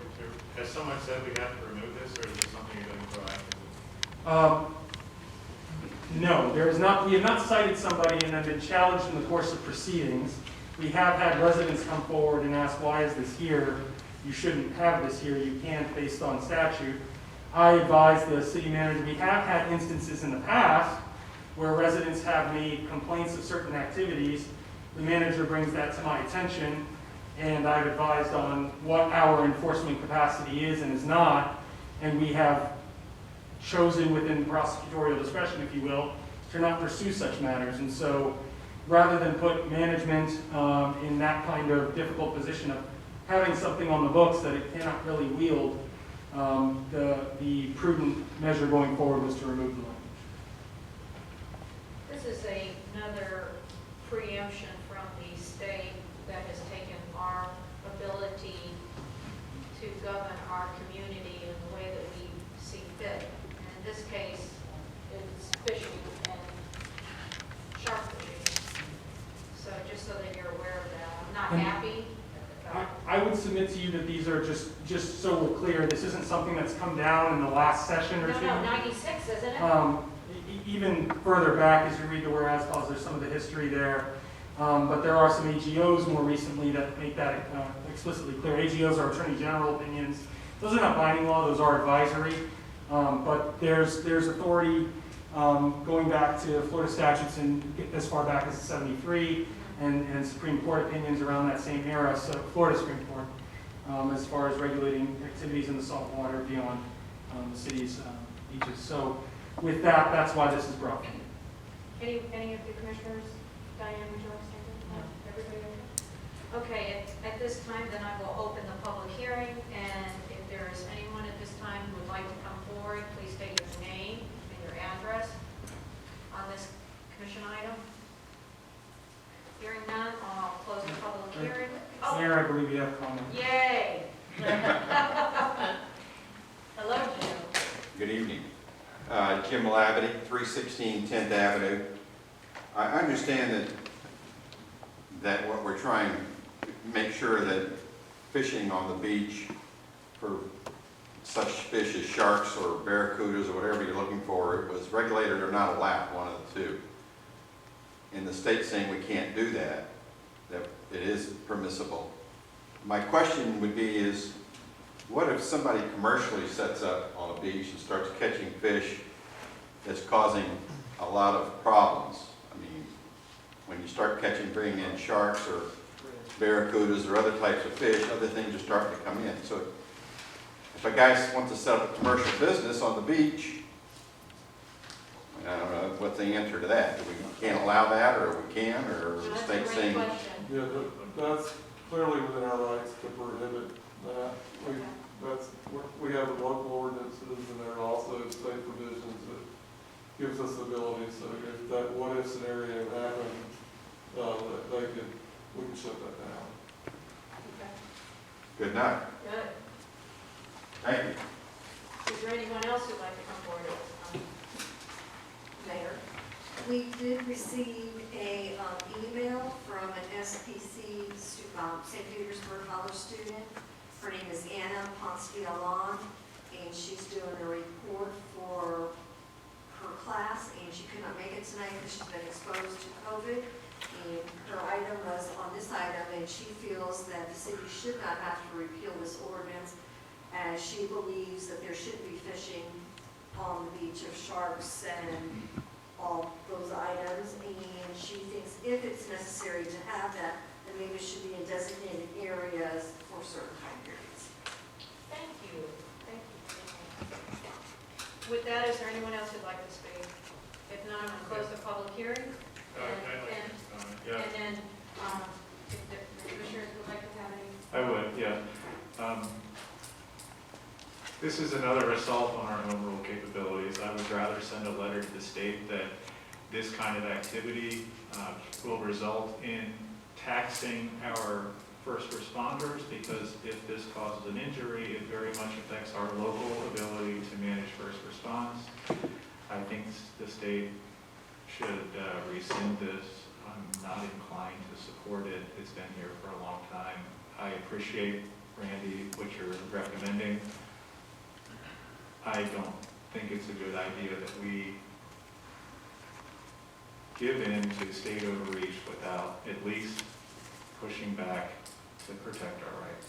has someone said we have to remove this, or is it something you're doing proactively? No, there is not, we have not cited somebody and have been challenged in the course of proceedings. We have had residents come forward and ask, why is this here? You shouldn't have this here, you can't based on statute. I advise the city manager, we have had instances in the past where residents have made complaints of certain activities. The manager brings that to my attention, and I've advised on what our enforcement capacity is and is not, and we have chosen within prosecutorial discretion, if you will, to not pursue such matters. And so, rather than put management in that kind of difficult position of having something on the books that it cannot really wield, the prudent measure going forward was to remove the language. This is another preemption from the state that has taken our ability to govern our community in the way that we see fit. And in this case, it's fishing and shark fishing. So just so that you're aware of that, I'm not happy. I would submit to you that these are just so we're clear, this isn't something that's come down in the last session or two. No, 96, isn't it? Even further back, as you read the whereas clause, there's some of the history there. But there are some AGOs more recently that make that explicitly clear. AGOs are Attorney General opinions. Those are not binding law, those are advisory. But there's authority going back to Florida statutes and as far back as 73 and Supreme Court opinions around that same era, so Florida Supreme Court, as far as regulating activities in the salt water beyond the city's beaches. So with that, that's why this is brought. Any of the commissioners? Diane, would you like to say anything? No? Everybody okay? Okay, at this time, then I will open the public hearing, and if there is anyone at this time who would like to come forward, please state your name and your address on this commission item. Hearing none, I'll close the public hearing. Oh, Mayor, I believe you have a comment. yay! Hello, Jim. Good evening. Jim Labadie, 316 10th Avenue. I understand that what we're trying to make sure that fishing on the beach for such fish as sharks or barracudas or whatever you're looking for, it was regulated or not allowed, one of the two. And the state's saying we can't do that, that it is permissible. My question would be is, what if somebody commercially sets up on a beach and starts catching fish that's causing a lot of problems? I mean, when you start bringing in sharks or barracudas or other types of fish, other things are starting to come in. So if a guy wants to set up a commercial business on the beach, I don't know what's the answer to that. We can't allow that, or we can, or the That's a state great saying. question. Yeah, that's clearly within our rights to prohibit that. We have local ordinances and there are also state provisions that gives us the ability, so if that what if scenario happened, we can shut that down. Okay, Good night. good. Thank you. Is there anyone else who'd like to come forward at this time? Mayor? We did receive a email from an SPC, St. Petersburg College student. Her name is Anna Ponce-Villalon, and she's doing a report for her class, and she could not make it tonight because she's been exposed to COVID. And her item was on this item, and she feels that the city should not have to repeal this ordinance, as she believes that there should be fishing on the beach of sharks and all those items, and she thinks if it's necessary to have that, then maybe it should be in designated areas for certain time periods. Thank you. Thank you. With that, is there anyone else who'd like to speak? If not, I'm going to close the public hearing. I'd like to comment, yeah. And then, if the commissioners would like to have any. I would, yeah. This is another assault on our home rule capabilities. I would rather send a letter to the state that this kind of activity will result in taxing our first responders, because if this causes an injury, it very much affects our local ability to manage first response. I think the state should rescind this. I'm not inclined to support it. It's been here for a long time. I appreciate, Randy, what you're recommending. I don't think it's a good idea that we give in to state overreach without at least pushing back to protect our rights.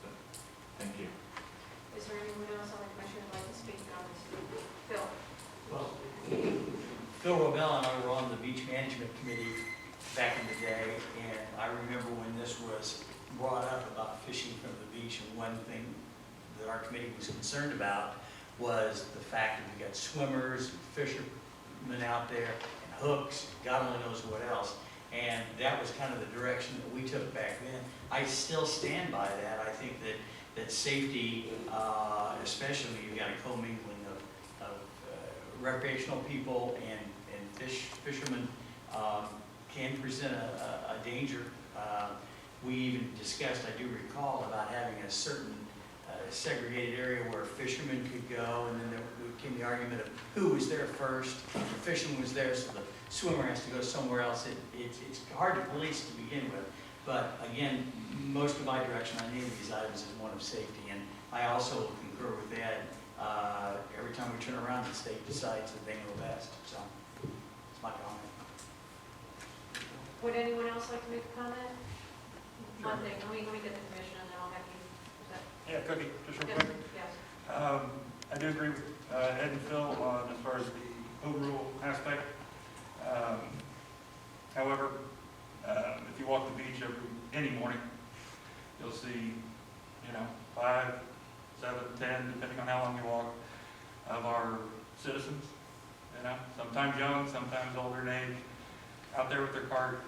So, thank you. Is there anyone else on the commission who'd like to speak on this? Phil? Well, Phil Robel and I were on the beach management committee back in the day, and I remember when this was brought up about fishing from the beach, and one thing that our committee was concerned about was the fact that we got swimmers, and fishermen out there, and hooks, God only knows what else. And that was kind of the direction that we took back then. I still stand by that. I think that safety, especially when you've got a commingling of recreational people and fishermen, can present a danger. We even discussed, I do recall, about having a certain segregated area where fishermen could go, and then there came the argument of who was there first. The fisherman was there, so the swimmer has to go somewhere else. It's hard to police to begin with, but again, most of my direction on any of these items is one of safety, and I also concur with Ed. Every time we turn around, the state decides that they know best, so it's my comment. Would anyone else like to make a comment? One thing, let me get the commission and then I'll have you. Is that? Yeah, Cookie, just real Yes, quick. yes. I do agree with Ed and Phil on as far as the home rule aspect. However, if you walk the beach any morning, you'll see, 5, 7, 10, depending on how long you walk, of our citizens, sometimes young, sometimes older in age, out there with their cart,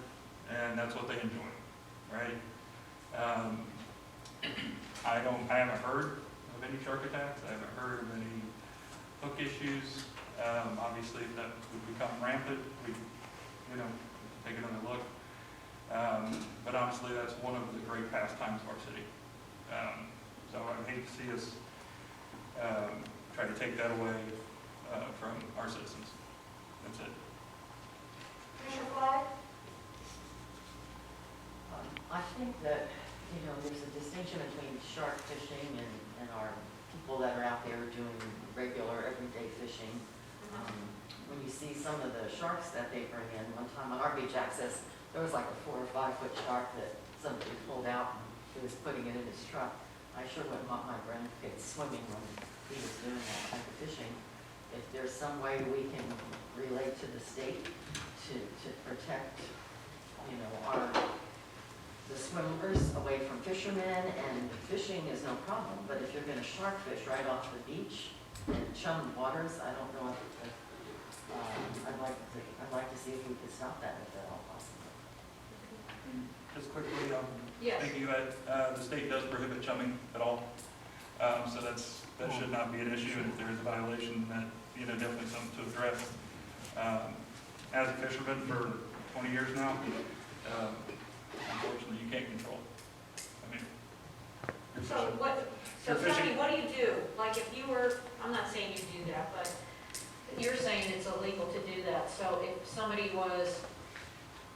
and that's what they enjoy, right? I haven't heard of any shark attacks. I haven't heard of any hook issues. Obviously, if that would become rampant, we, take another look. But honestly, that's one of the great pastimes of our city. So I would hate to see us try to take that away from our citizens. That's it. Commissioner Flag? I think that, there's a distinction between shark fishing and our people that are out there doing regular, everyday fishing. When you see some of the sharks that they bring in, one time on our beach access, there was like a 4 or 5 foot shark that somebody pulled out and he was putting it in his truck. I sure wouldn't want my grandkids swimming when he was doing that type of fishing. If there's some way we can relate to the state to protect, the swimmers away from fishermen, and fishing is no problem, but if you're going to shark fish right off the beach and chum waters, I don't know if I'd like to see if we could stop that if at all possible. Just quickly, Yes. thank you, Ed. The state does prohibit chumming at all, so that should not be an issue. And if there is a violation, that definitely something to address. As a fisherman for 20 years now, unfortunately, you can't control. You're So fishing. so You're tell me, fishing. what do you do? Like if you were, I'm not saying you do that, but you're saying it's illegal to do that. So if somebody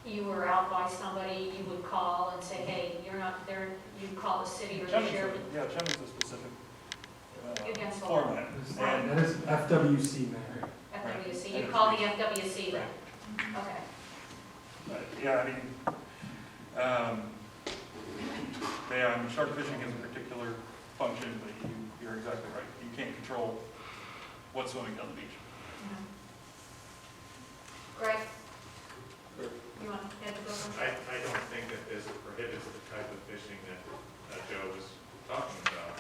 you were out by somebody, you would call and say, hey, you're not there, you call the city or the Chumming's sheriff. chumming's a specific Against the law. format. Right. And That is FWC, Mayor. FWC, Right. you call the FWC then? Okay. But, yeah, shark fishing has a particular function, but you're exactly right. You can't control what's swimming down the beach. Greg? You want to add to go? I don't think that this prohibits the type of fishing that Joe was talking about.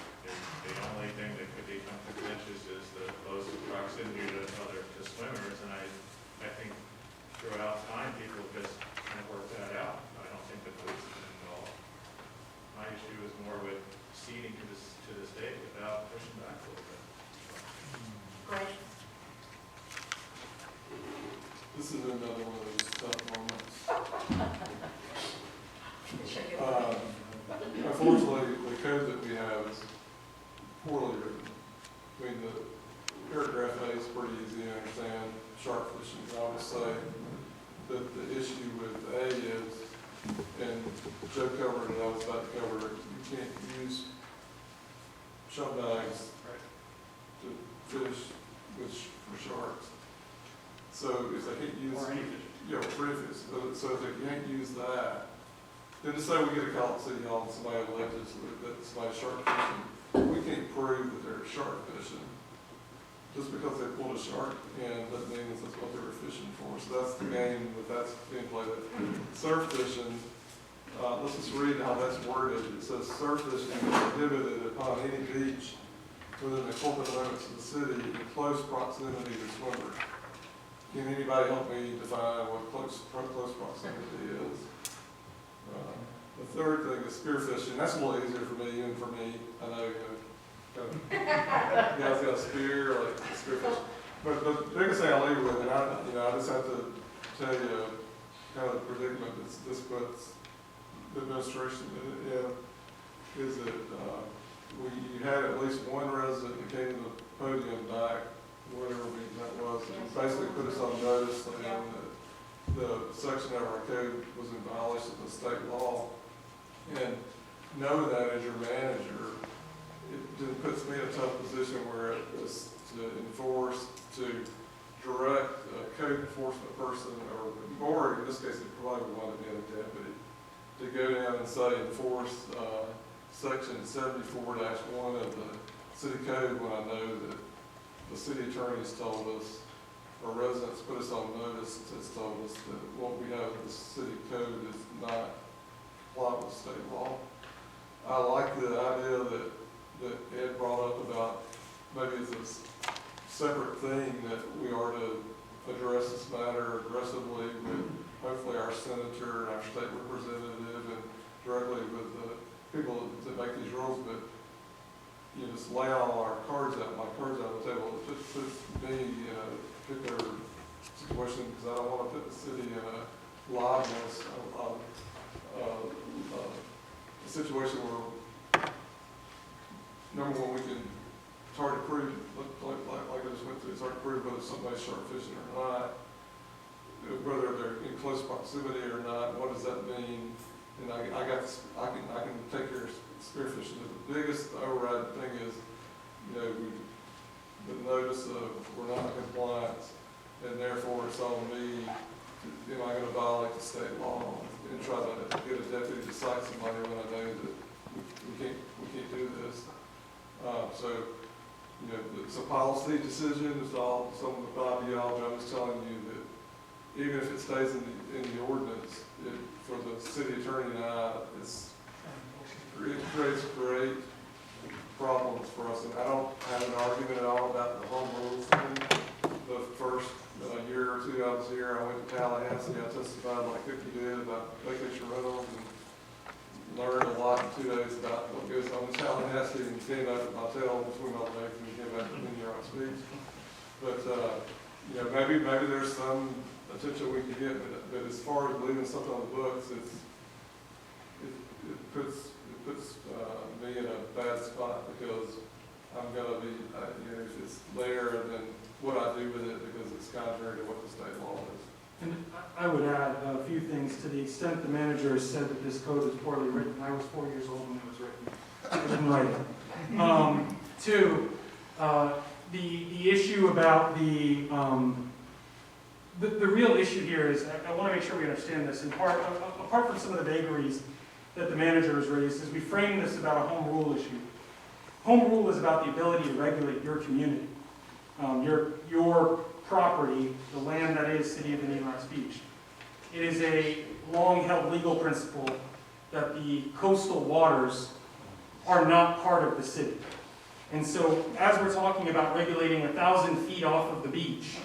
The only thing that could become contentious is the close proximity to swimmers, and I think throughout time, people just kind of work that out. I don't think the police have been involved. My issue is more with ceding to the state without pushing back a little bit. Greg? This is another one of those tough moments. Unfortunately, the code that we have is poorly written. The paragraph A is pretty easy to understand, shark fishing. I would say that the issue with A is and Joe covered it, I was about to cover it, you can't use chum bags to fish for sharks. So if they can't use. Or any fish. Yeah, for free fish, so if they can't use that, then to say we get a call at City Hall and somebody alleges that somebody's shark fishing, we can't prove that they're shark fishing. Just because they pulled a shark in doesn't mean that's what they were fishing for. So that's the game that's being played. Surf fishing, let's just read how that's worded. It says surf fishing is prohibited upon any beach within the corporate limits of the city in close proximity to swimmers. Can anybody help me define what close proximity is? The third thing is spearfishing. That's a little easier for me, even for me. I know, you guys got a spear, like spearfish. But the biggest thing I'll leave with, and I just have to tell you kind of the predicament that this puts the administration in, is that you had at least one resident that came to the podium back, whatever meeting that was, and basically put us on notice that the section of our code was in violation of the state law. And know that as your manager, it puts me in a tough position where it was to enforce, to direct a code enforcement person, or in this case, it probably would want to be a deputy, to go down and say enforce section 74-1 of the city code when I know that the city attorneys told us, or residents put us on notice, has told us that what we have in the city code is not compliant with state law. I like the idea that Ed brought up about maybe it's a separate thing that we are to address this matter aggressively with hopefully our senator and our state representative and directly with the people that make these rules, but you know, just lay all our cards out, my cards out on the table. It just puts me in a particular situation because I don't want to put the city in a liveness, a situation where, number one, we can, it's hard to prove, like I just went through, it's hard to prove whether somebody's shark fishing or not, whether they're in close proximity or not, what does that mean? And I can take care of spearfishing. The biggest overriding thing is, you know, the notice of we're not in compliance, and therefore it's on me. Am I going to violate the state law and try to get a deputy to cite somebody when I know that we can't do this? So, you know, it's a policy decision. It's all some of the ideology. I'm just telling you that even if it stays in the ordinance, for the city attorney and I, it creates great problems for us. And I don't have an argument at all about the home rule thing. The first year or two I was here, I went to Tallahassee. I testified like Cookie did about vacation rentals and learned a lot in 2 days about what goes on in Tallahassee and came out at my tail between my legs and came back to New York Beach. But, you know, maybe there's some attention we can get, but as far as leaving something on the books, it puts me in a bad spot because I'm gonna be, you know, if it's there, then what I do with it because it's contrary to what the state law is. And I would add a few things to the extent the manager has said that this code is poorly written. I was 4 years old when it was written. I didn't write it. Two, the issue about the real issue here is, I want to make sure we understand this, in part, apart from some of the vagaries that the manager has raised, is we frame this about a home rule issue. Home rule is about the ability to regulate your community, your property, the land that is City of Indian Rocks Beach. It is a long-held legal principle that the coastal waters are not part of the city. And so, as we're talking about regulating 1,000 feet off of the beach,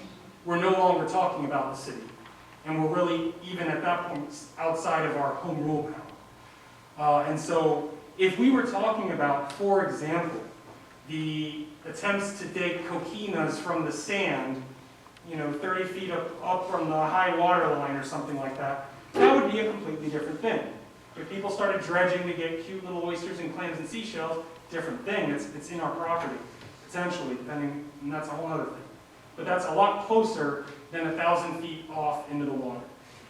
we're no longer talking about the city. And we're really, even at that point, outside of our home rule power. And so, if we were talking about, for example, the attempts to dig coquinas from the sand, you know, 30 feet up from the high water line or something like that, that would be a completely different thing. If people started dredging to get cute little oysters and clams and seashells, different thing. It's in our property, potentially, depending, and that's a whole other thing. But that's a lot closer than 1,000 feet off into the water.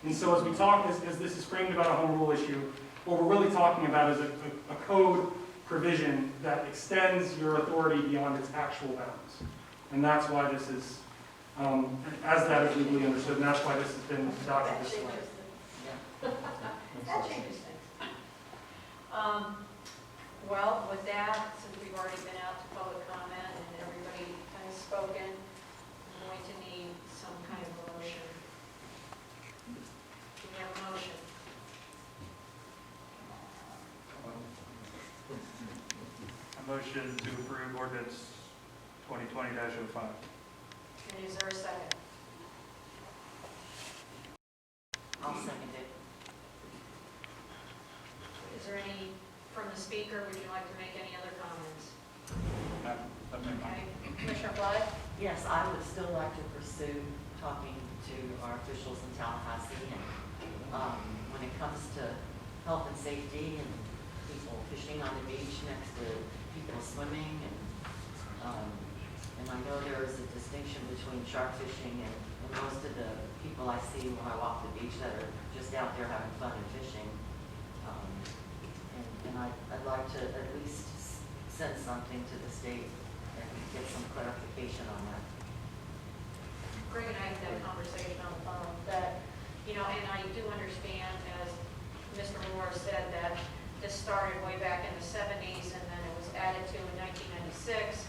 And so as we talk, as this is framed about a home rule issue, what we're really talking about is a code provision that extends your authority beyond its actual bounds. And that's why this is, as that is legally understood, and that's why this has been adopted That this changes way. things. That changes things. Well, with that, since we've already been out to public comment and everybody has spoken, I'm going to need some kind of a motion. Do we have a motion? A motion to approve ordinance 2020-05. And is there a second? I'll second it. Is there any, from the speaker, would you like to make any other comments? Okay, Commissioner Flood? Yes, I would still like to pursue talking to our officials in Tallahassee, and when it comes to health and safety and people fishing on the beach next to people swimming, and I know there is a distinction between shark fishing and most of the people I see when I walk the beach that are just out there having fun and fishing. And I'd like to at least send something to the state and get some clarification on that. Greg and I had that conversation on the phone that, you know, and I do understand, as Mr. Moore said, that this started way back in the 70s and then it was added to in 1996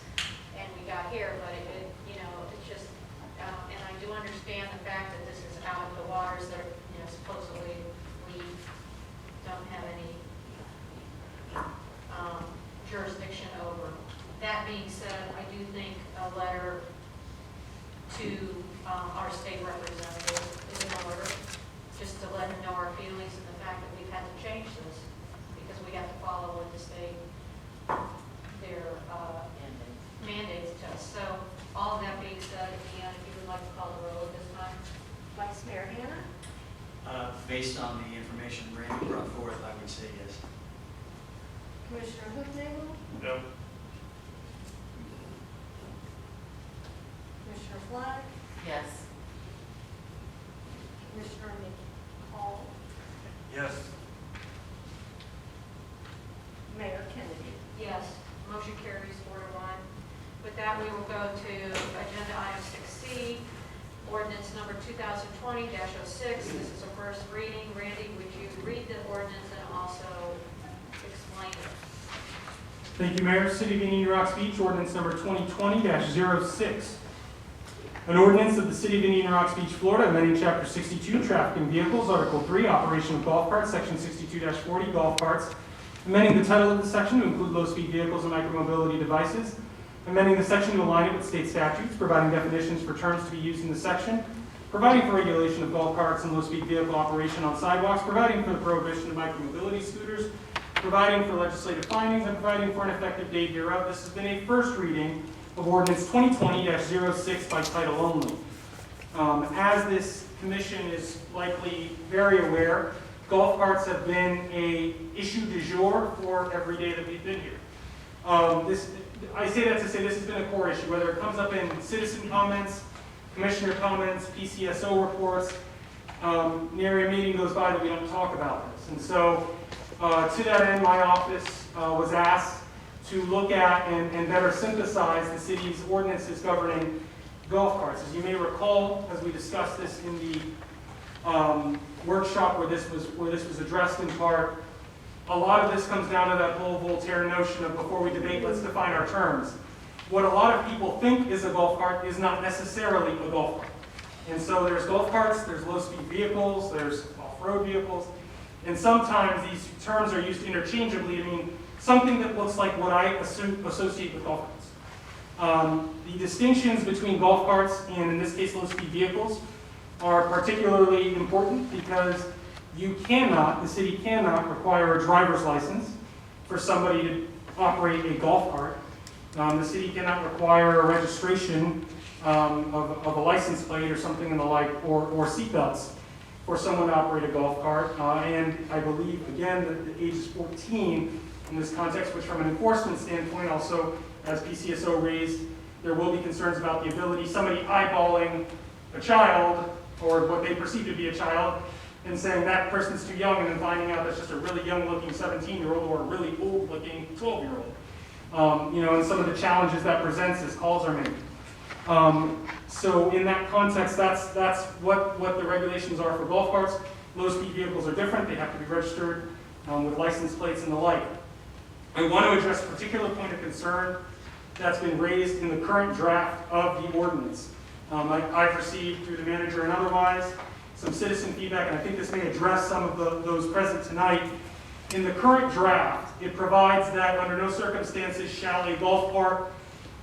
and we got here, but it you know, it's just, and I do understand the fact that this is out of the waters that, you know, supposedly we don't have any jurisdiction over. That being said, I do think a letter to our state representative is in order, just to let him know our feelings and the fact that we've had to change this because we have to follow what the state, their mandates to us. So all of that being said, Deanna, if you would like to call the roll at this time. Vice Mayor Hannah? Based on the information Randy brought forth, I would say yes. Commissioner Hooknagel? No. Commissioner Flood? Yes. Commissioner McCall? Yes. Mayor Kennedy? Yes, motion carries 4-1. With that, we will go to agenda item 6C, ordinance number 2020-06. This is a first reading. Randy, would you read the ordinance and also explain it? Thank you, Mayor. City of Indian Rocks Beach, ordinance number 2020-06. An ordinance of the City of Indian Rocks Beach, Florida, amending Chapter 62, Traffic and Vehicles, Article 3, Operation of Golf Carts, Section 62-40, Golf Carts, amending the title of the section to include low-speed vehicles and micromobility devices, amending the section to align it with state statutes, providing definitions for terms to be used in the section, providing for regulation of golf carts and low-speed vehicle operation on sidewalks, providing for the prohibition of micromobility scooters, providing for legislative findings, and providing for an effective date hereof. This has been a first reading of ordinance 2020-06 by title only. As this commission is likely very aware, golf carts have been an issue du jour for every day that we've been here. I say that to say this has been a core issue, whether it comes up in citizen comments, commissioner comments, PCSO reports, nary a meeting goes by that we don't talk about this. And so to that end, my office was asked to look at and better synthesize the city's ordinances governing golf carts. As you may recall, as we discussed this in the workshop where this was addressed in part, a lot of this comes down to that whole Voltaire notion of before we debate, let's define our terms. What a lot of people think is a golf cart is not necessarily a golf cart. And so there's golf carts, there's low-speed vehicles, there's off-road vehicles, and sometimes these terms are used interchangeably to mean something that looks like what I associate with golf carts. The distinctions between golf carts and, in this case, low-speed vehicles are particularly important because the city cannot require a driver's license for somebody to operate a golf cart. The city cannot require a registration of a license plate or something in the like, or seatbelts for someone to operate a golf cart. And I believe, again, that the age is 14 in this context, which from an enforcement standpoint also, as PCSO raised, there will be concerns about the ability, somebody eyeballing a child, or what they perceive to be a child, and saying that person's too young, and then finding out that's just a really young-looking 17-year-old or a really old-looking 12-year-old. You know, and some of the challenges that presents as calls are made. So in that context, that's what the regulations are for golf carts. Low-speed vehicles are different. They have to be registered with license plates and the like. I want to address a particular point of concern that's been raised in the current draft of the ordinance. I've received, through the manager and otherwise, some citizen feedback, and I think this may address some of those present tonight. In the current draft, it provides that under no circumstances shall a golf cart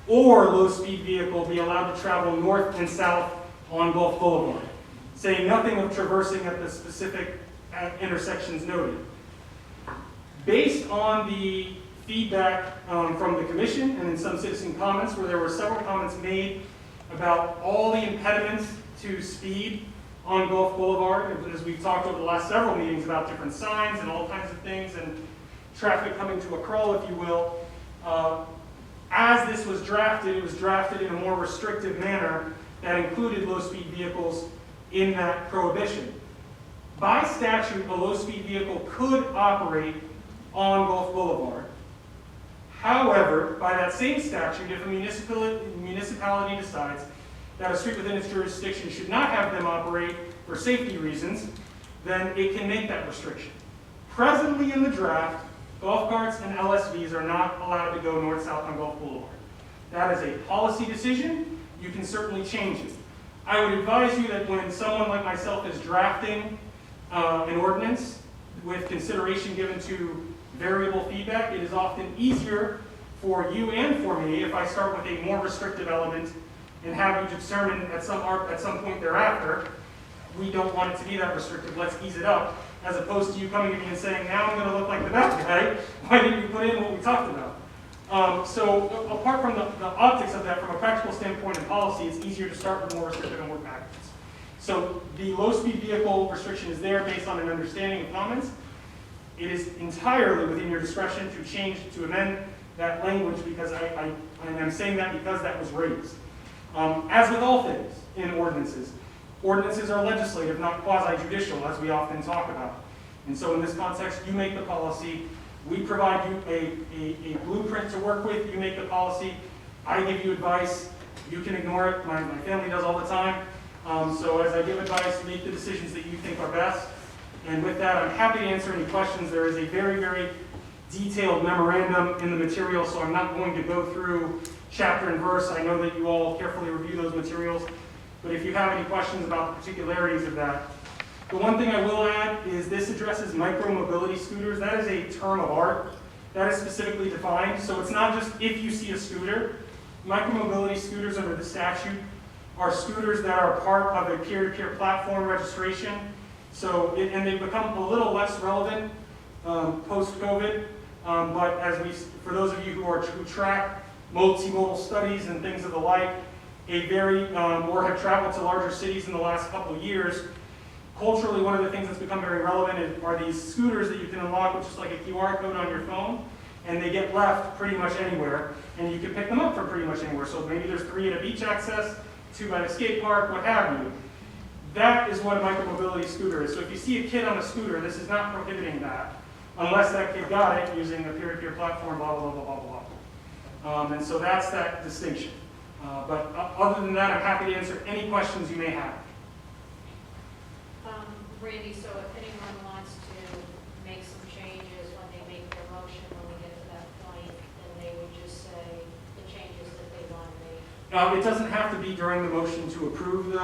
or low-speed vehicle be allowed to travel north and south on Gulf Boulevard, saying nothing of traversing at the specific intersections noted. Based on the feedback from the commission and in some citizen comments, where there were several comments made about all the impediments to speed on Gulf Boulevard, as we've talked over the last several meetings about different signs and all kinds of things and traffic coming to a crawl, if you will. As this was drafted, it was drafted in a more restrictive manner that included low-speed vehicles in that prohibition. By statute, a low-speed vehicle could operate on Gulf Boulevard. However, by that same statute, if a municipality decides that a street within its jurisdiction should not have them operate for safety reasons, then it can make that restriction. Presently in the draft, golf carts and LSVs are not allowed to go north-south on Gulf Boulevard. That is a policy decision. You can certainly change it. I would advise you that when someone like myself is drafting an ordinance with consideration given to variable feedback, it is often easier for you and for me if I start with a more restrictive element and have you determine at some point thereafter, we don't want it to be that restrictive, let's ease it up, as opposed to you coming to me and saying, now I'm going to look like the bad guy, why didn't you put in what we talked about? So apart from the optics of that, from a practical standpoint and policy, it's easier to start with more restrictive and work backwards. So the low-speed vehicle restriction is there based on an understanding of comments. It is entirely within your discretion to change, to amend that language, because I am saying that because that was raised. As with all things in ordinances, ordinances are legislative, not quasi-judicial, as we often talk about. And so in this context, you make the policy, we provide you a blueprint to work with, you make the policy, I give you advice, you can ignore it, my family does all the time. So as I give advice, make the decisions that you think are best. And with that, I'm happy to answer any questions. There is a very, very detailed memorandum in the material, so I'm not going to go through chapter and verse. I know that you all carefully review those materials. But if you have any questions about the particularities of that, the one thing I will add is this addresses micro-mobility scooters. That is a term of art. That is specifically defined. So it's not just if you see a scooter. Micro-mobility scooters under the statute are scooters that are part of a peer-to-peer platform registration. So, and they've become a little less relevant post-COVID. But as for those of you who track multimodal studies and things of the like, or have traveled to larger cities in the last couple of years, culturally, one of the things that's become very relevant are these scooters that you can unlock with just like a QR code on your phone, and they get left pretty much anywhere, and you can pick them up from pretty much anywhere. So maybe there's 3 at a beach access, 2 at a skate park, what have you. That is what a micromobility scooter is. So if you see a kid on a scooter, this is not prohibiting that, unless that kid got it using a peer-to-peer platform, blah, blah, blah, blah, blah, blah. And so that's that distinction. But other than that, I'm happy to answer any questions you may have. Randy, so if anyone wants to make some changes when they make their motion, when we get to that point, then they would just say the changes that they want to make? It doesn't have to be during the motion to approve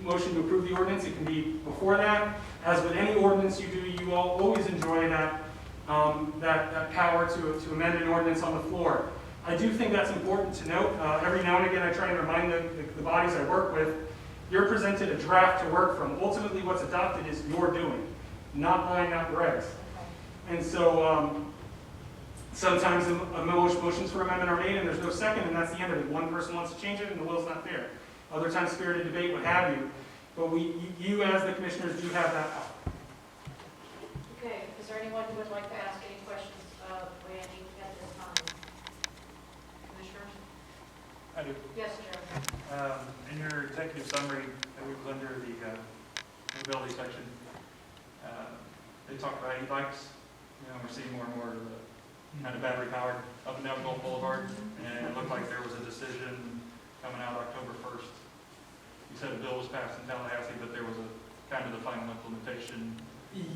motion to approve the ordinance. It can be before that. As with any ordinance you do, you all always enjoy that power to amend an ordinance on the floor. I do think that's important to note. Every now and again, I try and remind the bodies I work with, you're presented a draft to work from. Ultimately, what's adopted is your doing, not mine, not the regs. And so sometimes motions for amendment are made and there's no second, and that's the end of it. One person wants to change it and the will's not there. Other times, spirited debate, what have you. But you as the commissioners do have that power. Okay, is there anyone who would like to ask any questions of Randy at this time? Commissioners? I do. Yes, Joe. In your executive summary, it was under the mobility section. They talked about e-bikes. You know, we're seeing more and more of the kind of battery powered up and down Gulf Boulevard, and it looked like there was a decision coming out October 1st. You said a bill was passed in Tallahassee, but there was a kind of the final implementation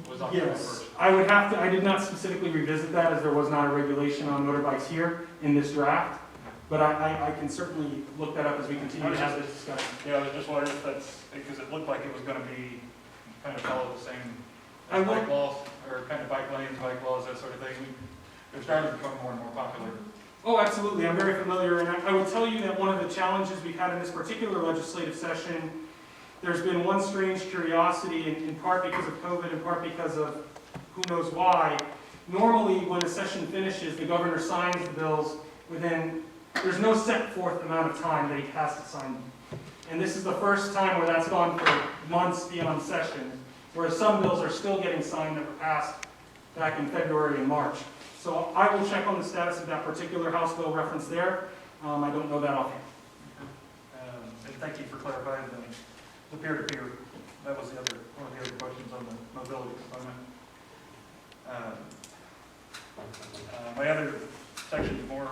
was October 1st. Yes, I did not specifically revisit that as there was not a regulation on motorbikes here in this draft, but I can certainly look that up as we continue to have this discussion. Yeah, I was just wondering if that's, because it looked like it was going to be kind of follow the same I will- bike laws, or kind of bike lanes, bike laws, that sort of thing. They're starting to become more and more popular. Oh, absolutely, I'm very familiar, and I would tell you that one of the challenges we've had in this particular legislative session, there's been one strange curiosity, in part because of COVID, in part because of who knows why. Normally, when a session finishes, the governor signs the bills within, there's no set forth amount of time that he has to sign them. And this is the first time where that's gone for months beyond session, whereas some bills are still getting signed that were passed back in February and March. So I will check on the status of that particular House bill reference there. I don't know that offhand. And thank you for clarifying the peer-to-peer. That was one of the other questions on the mobility component. My other section is more,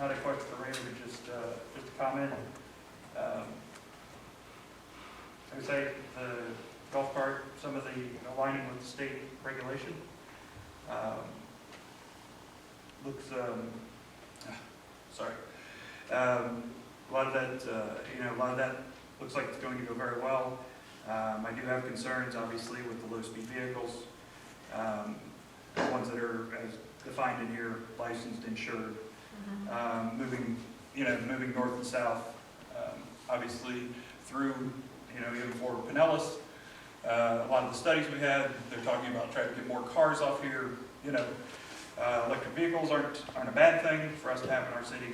not a question for Randy, but just a comment. I would say the golf cart, some of the aligning with the state regulation. Looks, sorry. A lot of that, a lot of that looks like it's going to go very well. I do have concerns, obviously, with the low-speed vehicles, the ones that are, as defined in here, licensed, insured, moving north and south, obviously through, even for Pinellas. A lot of the studies we had, they're talking about trying to get more cars off here. Electric vehicles aren't a bad thing for us to have in our city.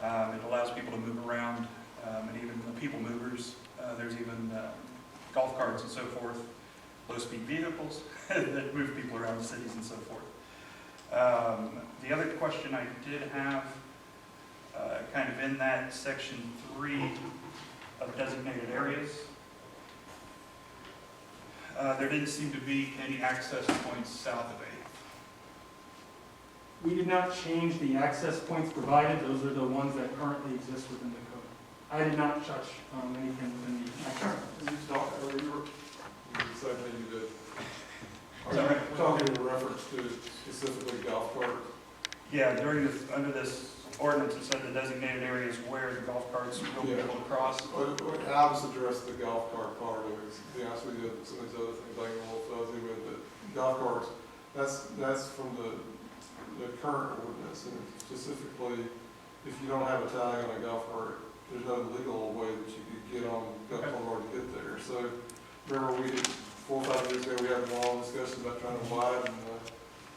It allows people to move around, and even the people movers. There's even golf carts and so forth, low-speed vehicles that move people around the cities and so forth. The other question I did have, kind of in that section 3 of designated areas, there didn't seem to be any access points south of 8th. We did not change the access points provided. Those are the ones that currently exist within the code. I did not touch anything within the access points. You said that you did. Is that right? Are you talking in reference to specifically golf carts? Yeah, under this ordinance, it said the designated areas where the golf carts will be able to cross. I'll just address the golf cart part of it. To be honest with you, some of these other things I get a little fuzzy with, but golf carts, that's from the current ordinance, and specifically, if you don't have a tag on a golf cart, there's no legal way that you could get on Gulf Boulevard to get there. So, remember 4 or 5 years ago, we had a long discussion about trying to widen the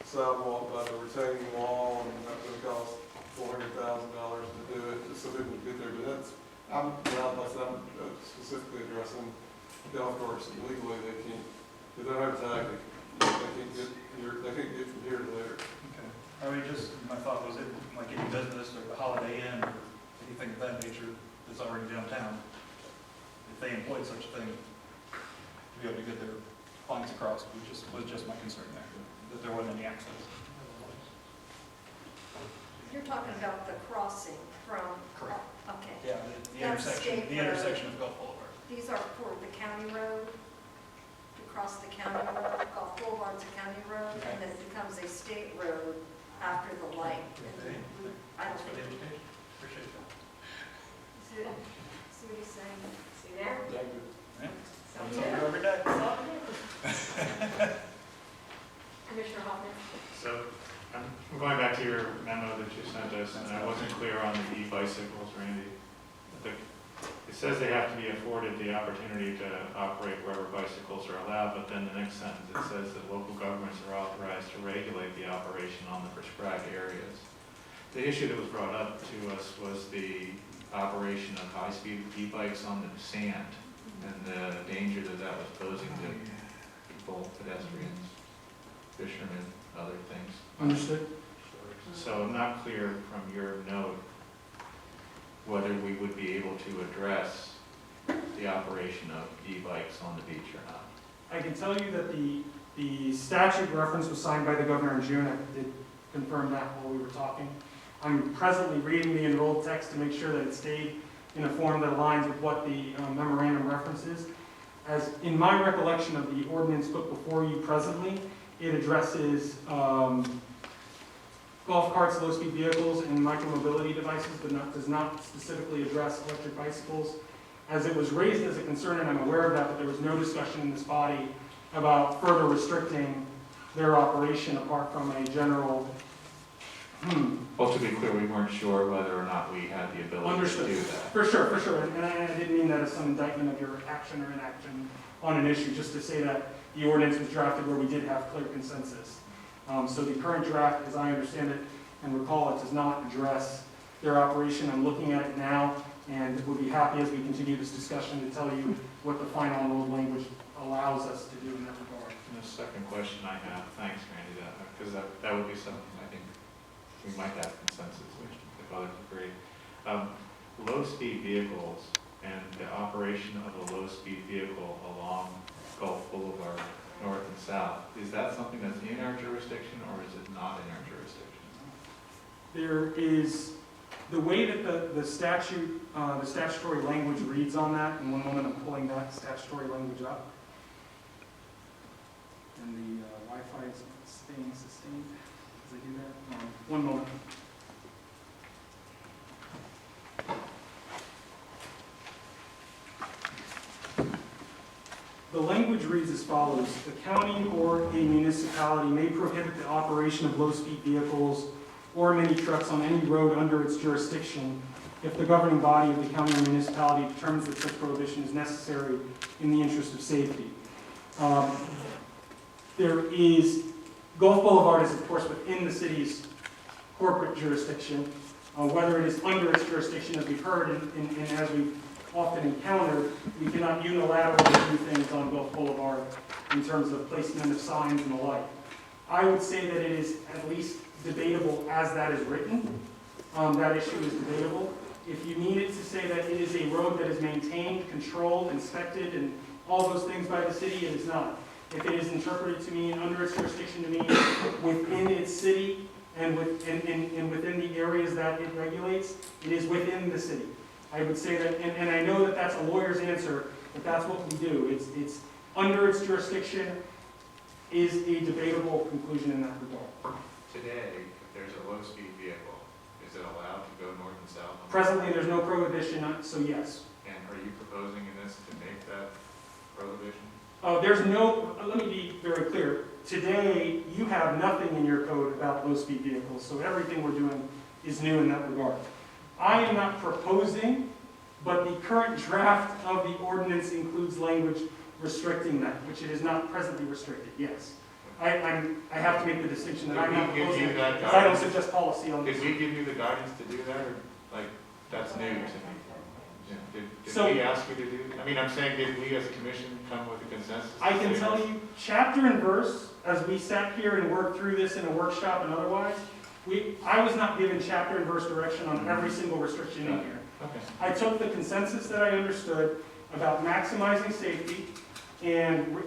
sidewalk by the retaining wall, and that would cost $400,000 to do it, just so people would get there. But I'm specifically addressing golf carts legally. They can't, if they don't have a tag, they can't get from here to there. I mean, my thought was, like any business or the Holiday Inn or anything of that nature that's already downtown, if they employed such a thing, to be able to get their clients across was just my concern there, that there wasn't any access. You're talking about the crossing from. Correct. Okay. Yeah, That's state road. intersection of Gulf Boulevard. These are for the county road, to cross the county road. Gulf Boulevard's a county road, and then it becomes a state road after the light. And I don't Thanks for the think. invitation. Appreciate that. See what he's saying? See there? Yeah. So, Comes over every day. Commissioner Hoffman? So, I'm going back to your memo that you sent us, and I wasn't clear on the e-bicycles, Randy. It says they have to be afforded the opportunity to operate wherever bicycles are allowed, but then the next sentence, it says that local governments are authorized to regulate the operation on the prescribed areas. The issue that was brought up to us was the operation of high-speed e-bikes on the sand, and the danger that that was posing to people, pedestrians, fishermen, other things. Understood. So I'm not clear from your note whether we would be able to address the operation of e-bikes on the beach or not. I can tell you that the statute reference was signed by the governor in June. I did confirm that while we were talking. I'm presently reading the enrolled text to make sure that it stayed in a form that aligns with what the memorandum references. As in my recollection of the ordinance put before you presently, it addresses golf carts, low-speed vehicles, and micromobility devices, but does not specifically address electric bicycles. As it was raised as a concern, and I'm aware of that, but there was no discussion in this body about further restricting their operation apart from a general, Well, to be clear, we weren't sure whether or not we had the ability Understood. to do that. For sure, and I didn't mean that as some indictment of your action or inaction on an issue, just to say that the ordinance was drafted where we did have clear consensus. So the current draft, as I understand it and recall it, does not address their operation. I'm looking at it now, and would be happy as we continue this discussion to tell you what the final enrolled language allows us to do in that regard. And the second question I have, thanks Randy, because that would be something I think we might have consensus if others agree. Low-speed vehicles and the operation of a low-speed vehicle along Gulf Boulevard, north and south, is that something that's in our jurisdiction or is it not in our jurisdiction? There is, the way that the statutory language reads on that, in one moment I'm pulling that statutory language up. And the Wi-Fi is staying sustained as I do that. One moment. The language reads as follows: the county or a municipality may prohibit the operation of low-speed vehicles or mini trucks on any road under its jurisdiction if the governing body of the county or municipality determines that such prohibition is necessary in the interest of safety. Gulf Boulevard is of course within the city's corporate jurisdiction. Whether it is under its jurisdiction, as we've heard and as we've often encountered, we cannot unilaterally do things on Gulf Boulevard in terms of placement of signs and the like. I would say that it is at least debatable as that is written. That issue is debatable. If you needed to say that it is a road that is maintained, controlled, inspected, and all those things by the city, it is not. If it is interpreted to mean under its jurisdiction to mean within its city and within the areas that it regulates, it is within the city. I would say that, and I know that that's a lawyer's answer, but that's what we do. It's under its jurisdiction is a debatable conclusion in that regard. Today, if there's a low-speed vehicle, is it allowed to go north and south? Presently, there's no prohibition, so yes. And are you proposing in this to make that prohibition? There's no, let me be very clear. Today, you have nothing in your code about low-speed vehicles, so everything we're doing is new in that regard. I am not proposing, but the current draft of the ordinance includes language restricting that, which it is not presently restricted, yes. I have to make the distinction that I'm not proposing, because I don't suggest policy on this. Did we give you the guidance to do that, or, like, that's new to me? Yeah. So- Did we ask you to do, I mean, I'm saying, did we as a commission come with a consensus? I can tell you, chapter and verse, as we sat here and worked through this in a workshop and otherwise, I was not given chapter and verse direction on every single restriction in here. Okay. I took the consensus that I understood about maximizing safety and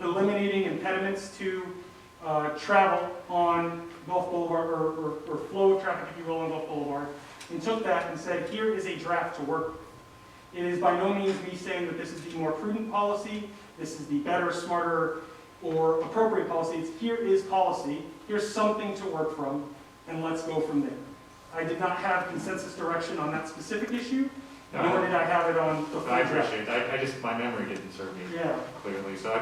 eliminating impediments to travel on Gulf Boulevard, or flow of traffic, if you will, on Gulf Boulevard, and took that and said, here is a draft to work with. It is by no means me saying that this is the more prudent policy, this is the better, smarter, or appropriate policy. It's here is policy, here's something to work from, and let's go from there. I did not have consensus direction on that specific issue, nor did I have it on the full I draft. appreciate it. I just, my memory didn't serve me Yeah. clearly. So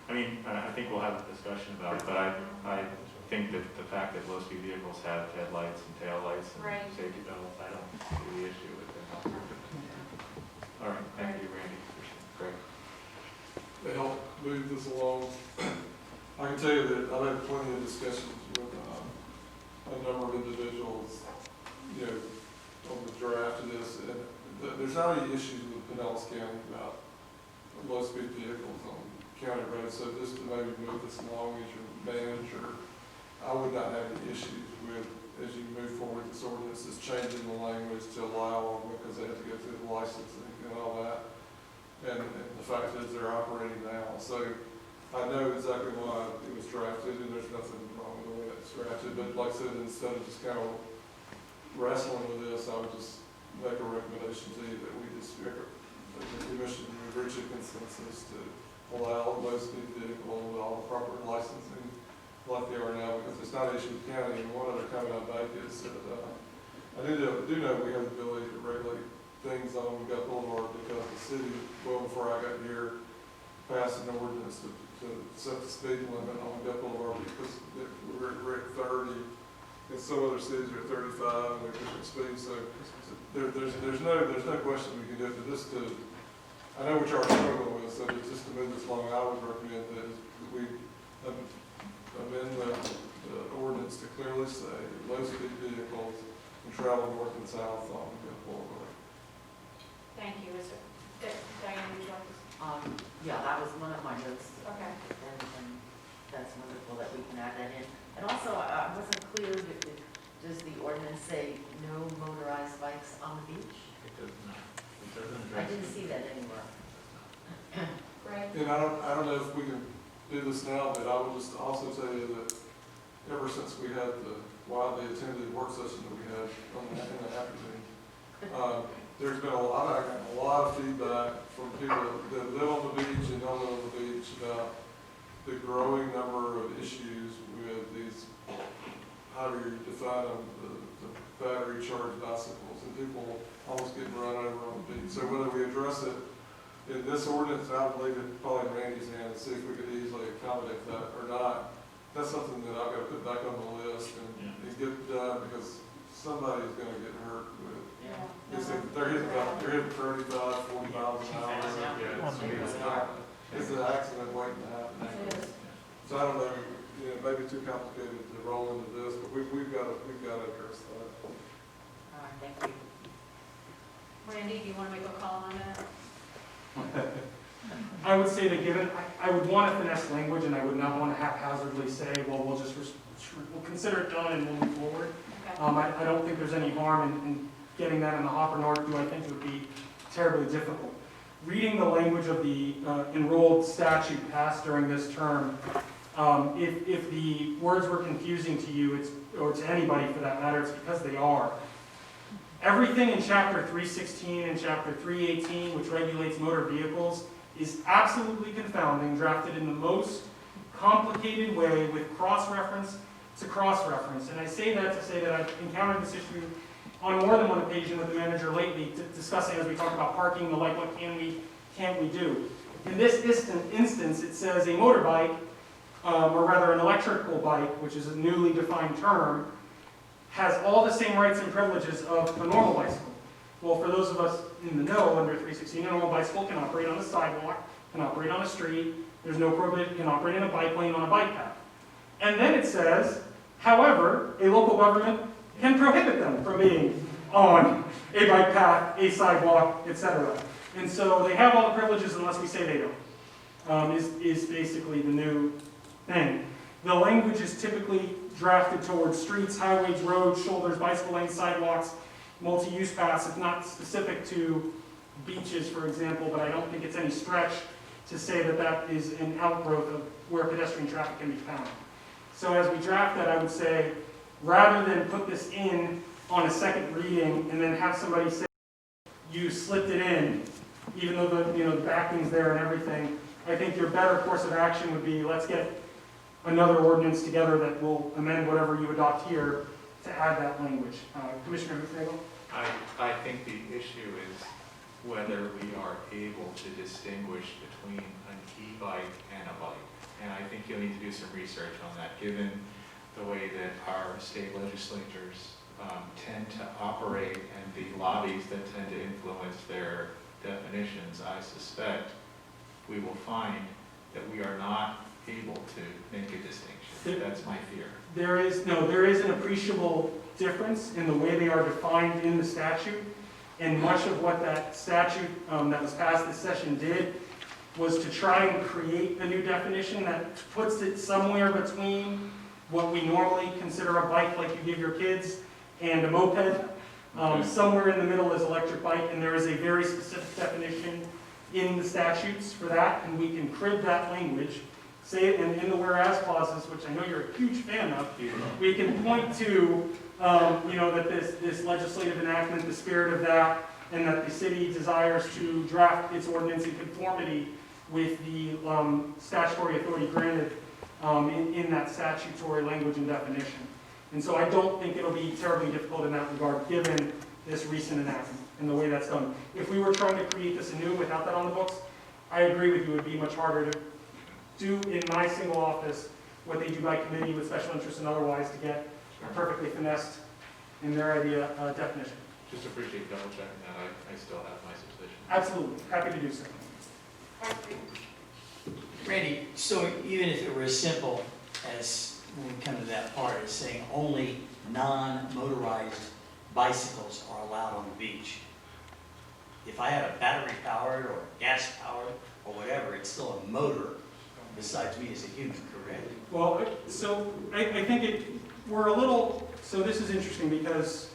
I think we'll have a discussion about it, but I think that the fact that low-speed vehicles have headlights and taillights and Right. safety belts, I don't see the issue with it. All right, thank you, Randy. Great. To help move this along. I can tell you that I've had plenty of discussions with a number of individuals, on the draft of this, and there's not any issues with Pinellas County about low-speed vehicles on county roads, so just to maybe move this along as your manager, I would not have any issues with, as you move forward, this ordinance is changing the language to allow them, because they have to go through the licensing and all that. And the the fact is they're operating now. So I know exactly why it was drafted, and there's nothing wrong with the way it's drafted. But like I said, instead of just kind of wrestling with this, I would just make a recommendation to you that we just, the commission reach a consensus to allow low-speed vehicle with all the proper licensing like they are now, because it's not Issues County. And one other comment I'd make is that I do know we have the ability to regulate things on Gut Boulevard, because the city, well before I got here, passed an ordinance to set the speed limit on Gut Boulevard, because we're at 30, and some other cities are at 35, and they're different speeds. So there's no question we can do it. But just to, I know what you're struggling with, so just to move this along, I would recommend that we amend the ordinance to clearly say low-speed vehicles can travel north and south on Gut Boulevard. Thank you. Is it, Diane, would you like to? Yeah, that was one of my notes. Okay. And that's wonderful that we can add that in. And also, I wasn't clear, does the ordinance say no motorized bikes on the beach? It does not. It doesn't I address. didn't see that anywhere. Greg? And I don't know if we can do this now, but I would just also tell you that ever since we had the widely attended work session that we had in the afternoon, there's been a lot of feedback from people that live on the beach and don't live on the beach about the growing number of issues with these, how do you define them, the battery charged bicycles, and people almost getting run over on the beach. So whether we address it in this ordinance, I would leave it probably in Randy's hand and see if we could easily accommodate that or not. That's something that I've got to put back on the list and get done, because somebody's going to get hurt with it. Yeah. They're hitting 35, 40 miles an hour. It's an accident waiting to happen. It is. So I don't know, it may be too complicated to roll into this, but we've got to address that. All right, thank you. Randy, do you want to make a call on that? I would say that given, I would want to finesse language, and I would not want to haphazardly say, well, we'll consider it done and we'll move forward. Okay. I don't think there's any harm in getting that in the hopper, nor do I think it would be terribly difficult. Reading the language of the enrolled statute passed during this term, if the words were confusing to you, or to anybody for that matter, it's because they are. Everything in Chapter 316 and Chapter 318, which regulates motor vehicles, is absolutely confounding, drafted in the most complicated way with cross-reference to cross-reference. And I say that to say that I've encountered this issue on more than one occasion with the manager lately, discussing as we talk about parking, the like, what can't we do? In this instance, it says a motorbike, or rather an electrical bike, which is a newly defined term, has all the same rights and privileges of a normal bicycle. Well, for those of us in the know, under 316, a normal bicycle can operate on a sidewalk, can operate on a street, there's no prohibition, can operate in a bike lane on a bike path. And then it says, however, a local government can prohibit them from being on a bike path, a sidewalk, etc. And so they have all the privileges unless we say they don't, is basically the new thing. The language is typically drafted towards streets, highways, roads, shoulders, bicycle lanes, sidewalks, multi-use paths. It's not specific to beaches, for example, but I don't think it's any stretch to say that that is an outgrowth of where pedestrian traffic can be found. So as we draft that, I would say, rather than put this in on a second reading and then have somebody say, you slipped it in, even though the backing's there and everything, I think your better course of action would be, let's get another ordinance together that will amend whatever you adopt here to add that language. Commissioner Hufnagel? I think the issue is whether we are able to distinguish between an e-bike and a bike. And I think you'll need to do some research on that, given the way that our state legislatures tend to operate and the lobbies that tend to influence their definitions. I suspect we will find that we are not able to make a distinction. That's my fear. There is an appreciable difference in the way they are defined in the statute, and much of what that statute that was passed this session did was to try and create a new definition that puts it somewhere between what we normally consider a bike, like you give your kids, and a moped. Somewhere in the middle is electric bike, and there is a very specific definition in the statutes for that, and we can crib that language, say it in the whereas clauses, which I know you're a huge fan of, we can point to, that this legislative enactment, the spirit of that, and that the city desires to draft its ordinance in conformity with the statutory authority granted in that statutory language and definition. And so I don't think it'll be terribly difficult in that regard, given this recent enactment and the way that's done. If we were trying to create this anew without that on the books, I agree with you, it would be much harder to do in my single office what they do by committee with special interest and otherwise to get a perfectly finessed, in their idea, definition. Just appreciate double checking that. I still have my suspicion. Absolutely, happy to do so. Randy, so even if it were as simple as, when we come to that part, as saying only non-motorized bicycles are allowed on the beach, if I have a battery-powered or gas-powered or whatever, it's still a motor besides me as a human, correct? Well, so I think we're a little, so this is interesting because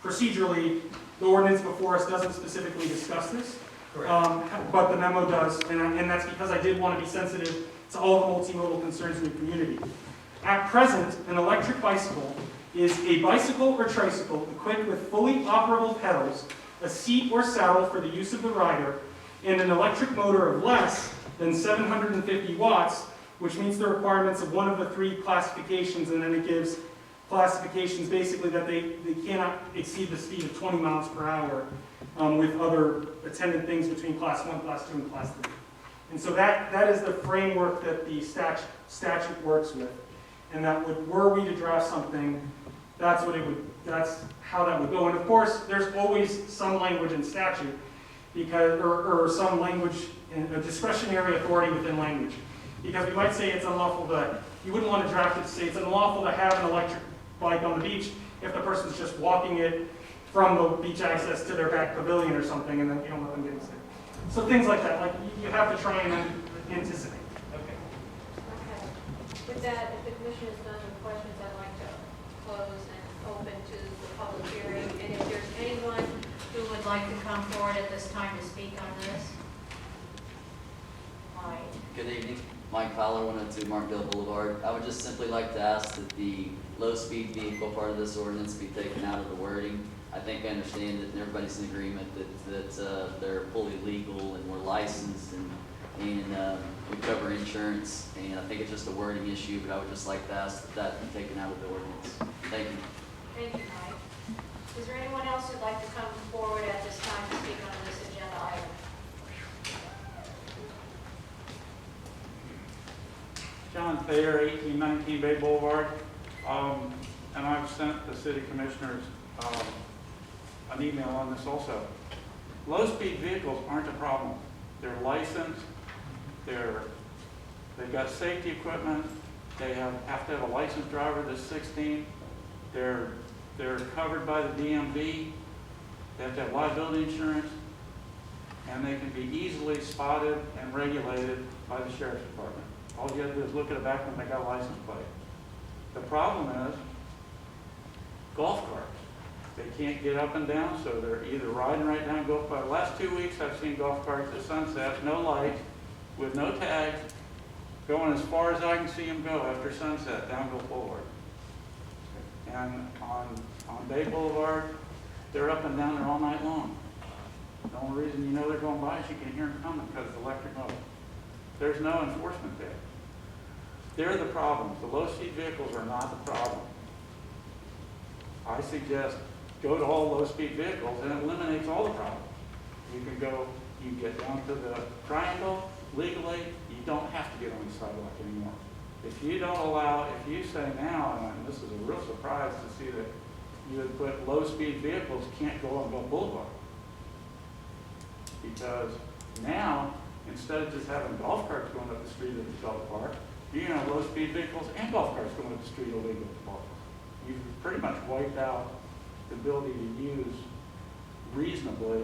procedurally, the ordinance before us doesn't specifically discuss this. But the memo does, and that's because I did want to be sensitive to all the multimodal concerns in the community. At present, an electric bicycle is a bicycle or tricycle equipped with fully operable pedals, a seat or saddle for the use of the rider, and an electric motor of less than 750 watts, which meets the requirements of one of the three classifications, and then it gives classifications basically that they cannot exceed the speed of 20 miles per hour with other attendant things between class 1, class 2, and class 3. And so that is the framework that the statute works with. And that were we to draft something, that's how that would go. And of course, there's always some language in statute because, or some language, a discretionary authority within language. Because we might say it's unlawful you wouldn't want to draft it to say it's unlawful to have an electric bike on the beach if the person's just walking it from the beach access to their back pavilion or something, and then you don't let them get sick. So things like that, like you have to try and anticipate. Okay. With that, if the commission is done with questions, I'd like to close and open to the public hearing. And if there's anyone who would like to come forward at this time to speak on this. Mike. Good evening. Mike Fowler, 102 Markdale Boulevard. I would just simply like to ask that the low-speed vehicle part of this ordinance be taken out of the wording. I think I understand that everybody's in agreement that they're fully legal and we're licensed and we cover insurance. And I think it's just a wording issue, but I would just like to ask that that be taken out of the ordinance. Thank you. Thank you, Mike. Is there anyone else who'd like to come forward at this time to speak on this agenda item? John Thayer, 1819 Bay Boulevard. And I've sent the city commissioners an email on this also. Low-speed vehicles aren't a problem. They're licensed, they've got safety equipment, they have to have a licensed driver that's 16, they're covered by the DMV, they have to have liability insurance, and they can be easily spotted and regulated by the sheriff's department. All you have to do is look at it back when they got a license plate. The problem is golf carts. They can't get up and down, so they're either riding right down Gulf Boulevard. The last 2 weeks I've seen golf carts at sunset, no lights, with no tags, going as far as I can see them go after sunset down Gulf Boulevard. And on Bay Boulevard, they're up and down there all night long. The only reason you know they're going by is you can hear them coming because of the electric motor. There's no enforcement there. They're the problems. The low-speed vehicles are not the problem. I suggest go to all low-speed vehicles and it eliminates all the problems. You get down to the triangle legally, you don't have to get on the sidewalk anymore. If you don't allow, if you say now, and this is a real surprise to see that you would put low-speed vehicles can't go on Gulf Boulevard. Because now, instead of just having golf carts going up the street of the golf park, you're going to have low-speed vehicles and golf carts going up the street illegal at the park. You've pretty much wiped out the ability to use reasonably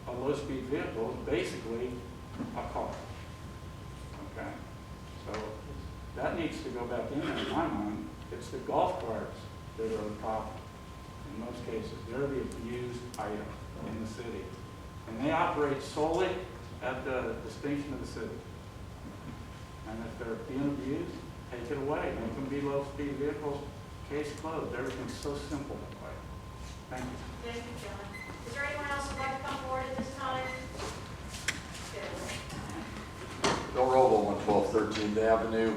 a low-speed vehicle, basically a car. Okay? So that needs to go back in my mind. It's the golf carts that are the problem in most cases. They're the abused item in the city. And they operate solely at the distinction of the city. And if they're being abused, take it away. Make them be low-speed vehicles, case closed. Everything's so simple that way. Thank you. Thank you, John. Is there anyone else who'd like to come forward at this time? Bill Robo, 112 13th Avenue.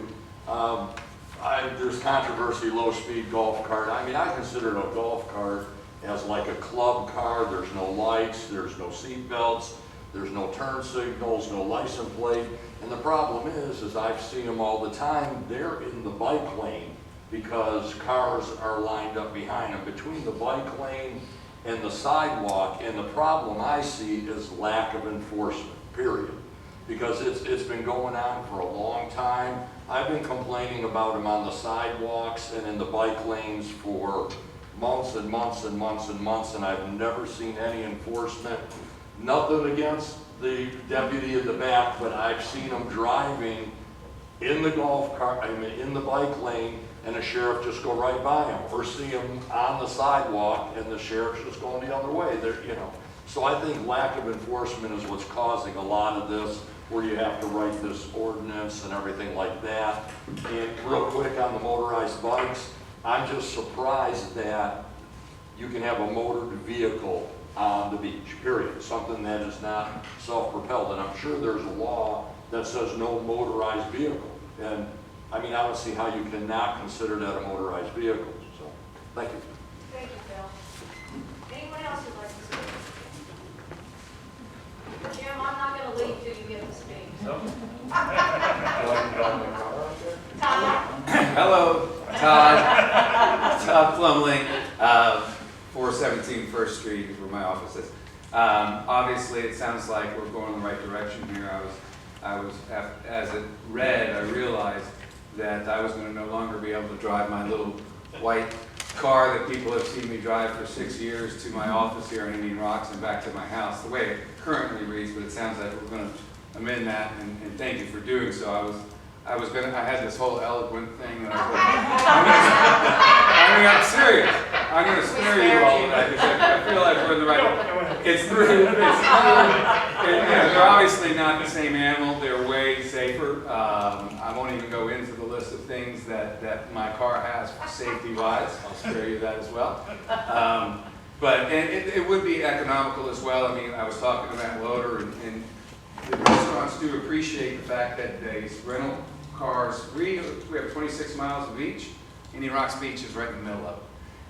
There's controversy, low-speed golf cart. I mean, I consider it a golf cart as like a club car. There's no lights, there's no seat belts, there's no turn signals, no license plate. And the problem is I've seen them all the time. They're in the bike lane because cars are lined up behind them between the bike lane and the sidewalk. And the problem I see is lack of enforcement, period. Because it's been going on for a long time. I've been complaining about them on the sidewalks and in the bike lanes for months and months and months and months, and I've never seen any enforcement. Nothing against the deputy in the back, but I've seen them driving in the golf cart, I mean, in the bike lane, and the sheriff just go right by them. Or see them on the sidewalk, and the sheriff's just going the other way. They're, you know. So I think lack of enforcement is what's causing a lot of this, where you have to write this ordinance and everything like that. And real quick on the motorized bikes, I'm just surprised that you can have a motored vehicle on the beach, period. Something that is not self-propelled. And I'm sure there's a law that says no motorized vehicle. And I mean, I don't see how you cannot consider that a motorized vehicle. So, thank you. Thank you, Phil. Anyone else who'd like to speak? Jim, I'm not going to leave till you get to speak. Hello, Todd Plumley, 417 First Street is where my office is. Obviously, it sounds like we're going in the right direction here. As it read, I realized that I was going to no longer be able to drive my little white car that people have seen me drive for 6 years to my office here in Indian Rocks and back to my house, the way it currently reads, but it sounds like we're going to amend that, and thank you for doing so. I had this whole eloquent thing that I'm serious. I'm going to spare you all of that because I feel like we're in the right. They're obviously not the same animal. They're way safer. I won't even go into the list of things that my car has safety-wise. I'll spare you that as well. But it would be economical as well. I mean, I was talking to Matt Loader, and the restaurants do appreciate the fact that these rental cars, we have 26 miles of beach. Indian Rocks Beach is right in the middle of it.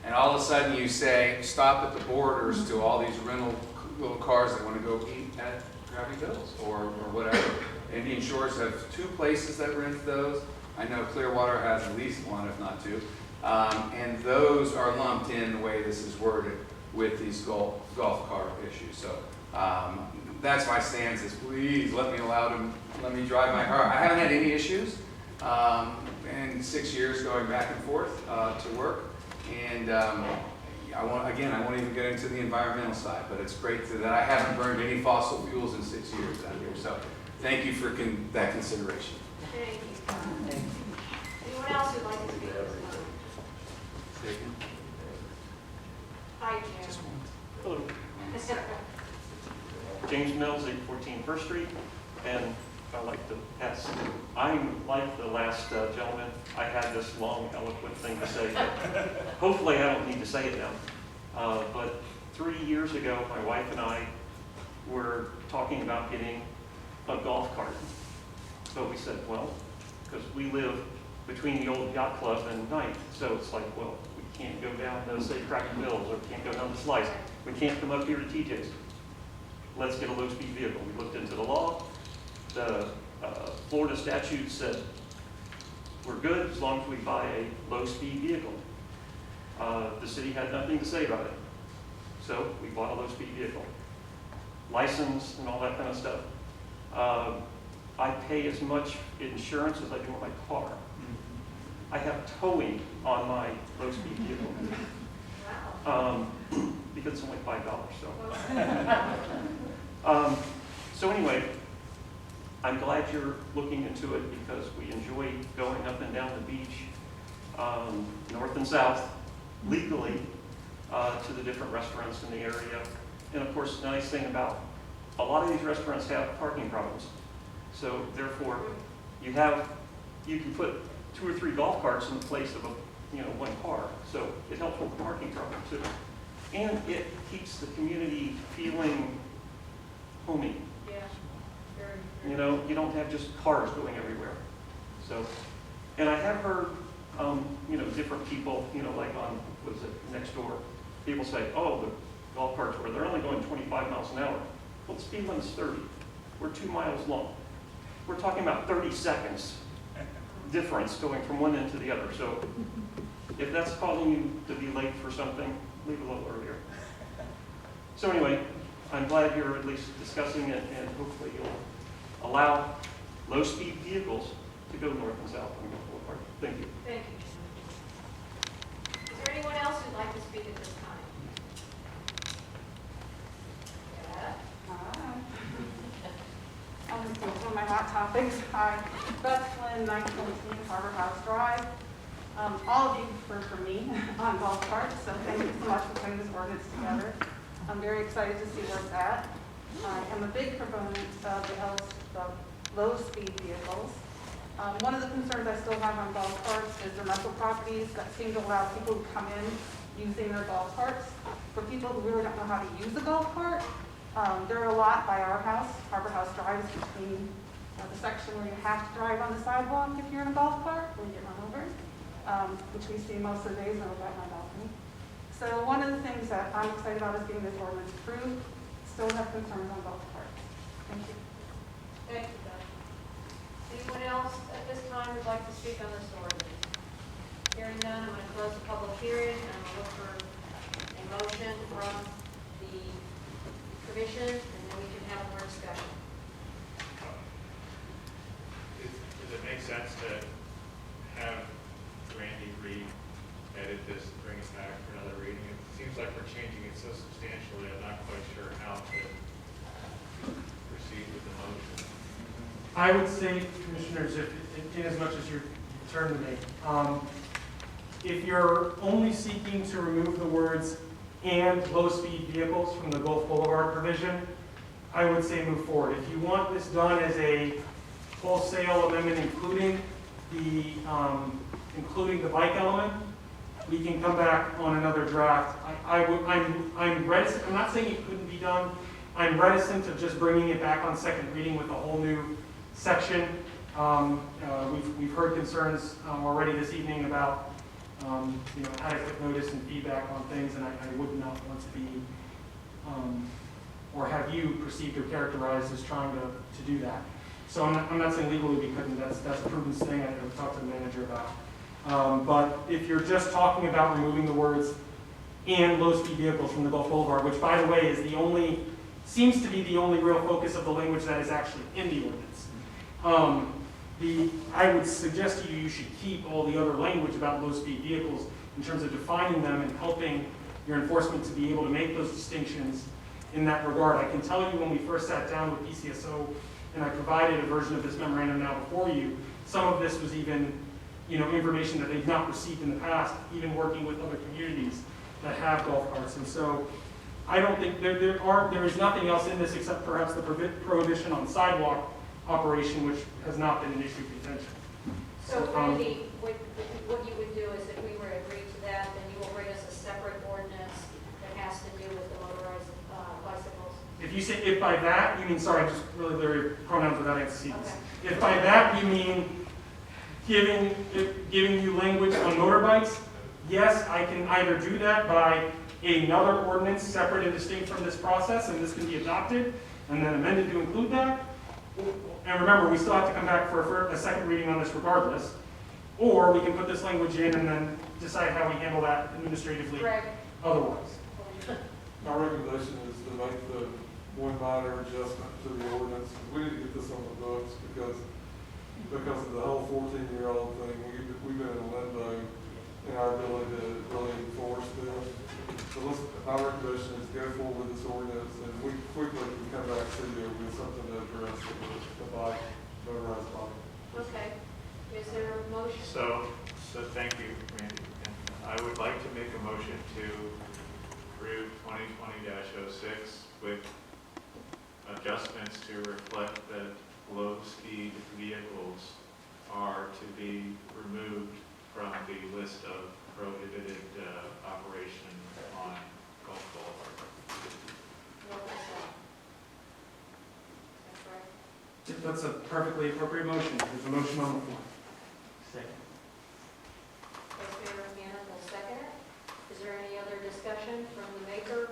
And all of a sudden you say, stop at the borders to all these rental little cars that want to go eat at Gravity Hills or whatever. Indian Shores have 2 places that rent those. I know Clearwater has at least 1, if not 2. And those are lumped in the way this is worded with these golf cart issues. So that's my stance is please let me drive my car. I haven't had any issues in 6 years going back and forth to work. And I won't even get into the environmental side, but it's great that I haven't burned any fossil fuels in 6 years out here. So thank you for that consideration. Thank you. Anyone else who'd like to speak this time? Hi, Jim. Hello. James Mills, 814 First Street, and I'd like to ask, I'm like the last gentleman, I had this long, eloquent thing to say, but hopefully I don't need to say it now. But 3 years ago, my wife and I were talking about getting a golf cart. So we said, well, because we live between the old yacht club and Ninth, so it's like, well, we can't go down to, say, Cracker Bills, or we can't go down to Slice. We can't come up here to TJ's. Let's get a low-speed vehicle. We looked into the law. The Florida statute said we're good as long as we buy a low-speed vehicle. The city had nothing to say about it. So we bought a low-speed vehicle. License and all that kind of stuff. I pay as much insurance as I do on my car. I have towing on my low-speed vehicle. Because it's only $5, so. So anyway, I'm glad you're looking into it because we enjoy going up and down the beach, north and south, legally, to the different restaurants in the area. And of course, the nice thing about a lot of these restaurants have parking problems. So therefore, you can put 2 or 3 golf carts in the place of one car. So it helps with the parking problem too. And it keeps the community feeling homey. Yeah, very. You don't have just cars going everywhere. So, and I have heard, different people, like on, what is it, next door, people say, oh, the golf carts they're only going 25 miles an hour. Well, the speed limit's 30. We're 2 miles long. We're talking about 30 seconds difference going from one end to the other. So if that's causing you to be late for something, leave a little earlier. So anyway, I'm glad you're at least discussing it, and hopefully you'll allow low-speed vehicles to go north and south on Gulf Boulevard. Thank you. Thank you. Is there anyone else who'd like to speak at this time? Yeah. I'm just going to my hot topics. Hi, Beth Flynn, 917 Harbor House Drive. All of you heard from me on golf carts, so thank you so much for putting this ordinance together. I'm very excited to see where it's at. I am a big proponent of the low-speed vehicles. One of the concerns I still have on golf carts is the rental properties that seem to allow people to come in using their golf carts. For people who really don't know how to use a golf cart, there are a lot by our house. Harbor House Drive is between the section where you have to drive on the sidewalk if you're in a golf cart, where you get run over, which we see most of the days when we're at my balcony. So one of the things that I'm excited about is getting this ordinance approved. Still have concerns on golf carts. Thank you. Thank you, Beth. Anyone else at this time would like to speak on this ordinance? Hearing none, I'm going to close the public hearing, and we'll look for a motion from the commission, and then we can have more discussion. Does it make sense to have Randy re-edit this and bring it back for another reading? It seems like we're changing it so substantially, I'm not quite sure how to proceed with the motion. I would say, commissioners, in as much as your turn to me, if you're only seeking to remove the words "and low-speed vehicles" from the Gulf Boulevard provision, I would say move forward. If you want this done as a wholesale amendment, including the bike element, we can come back on another draft. I'm reticent. I'm not saying it couldn't be done. I'm reticent of just bringing it back on second reading with a whole new section. We've heard concerns already this evening about adequate notice and feedback on things, and I would not want to be or have you perceived or characterized as trying to do that. So I'm not saying legally we couldn't. That's a prudence thing I've talked to the manager about. But if you're just talking about removing the words "and low-speed vehicles" from the Gulf Boulevard, which, by the way, seems to be the only real focus of the language that is actually in the ordinance. I would suggest to you you should keep all the other language about low-speed vehicles in terms of defining them and helping your enforcement to be able to make those distinctions in that regard. I can tell you when we first sat down with PCSO and I provided a version of this memorandum now before you, some of this was even information that they've not received in the past, even working with other communities that have golf carts. And so I don't think there is nothing else in this except perhaps the prohibition on sidewalk operation, which has not been an issue of contention. So Randy, what you would do is if we were to agree to that, then you will bring us a separate ordinance that has to do with the motorized bicycles. If you say, if by that, you mean, sorry, just really literally pronouns without antecedents. Okay. If by that you mean giving you language on motorbikes, yes, I can either do that by another ordinance separate and distinct from this process, and this can be adopted and then amended to include that. And remember, we still have to come back for a second reading on this regardless. Or we can put this language in and then decide how we handle that administratively otherwise. My recommendation is to make the one minor adjustment to the ordinance. We need to get this on the books because of the whole 14-year-old thing. We've been in limbo in our ability to really enforce this. So my recommendation is go forward with this ordinance, and we quickly can come back to you with something to address the bike, motorized bike. Okay. Is there a motion? So thank you, Randy. And I would like to make a motion to approve 2020-06 with adjustments to reflect that low-speed vehicles are to be removed from the list of prohibited operation on Gulf Boulevard. What was that? That's right. If that's a perfectly appropriate motion, there's a motion on the floor. Second. Vice Mayor Hannah will second it. Is there any other discussion from the maker?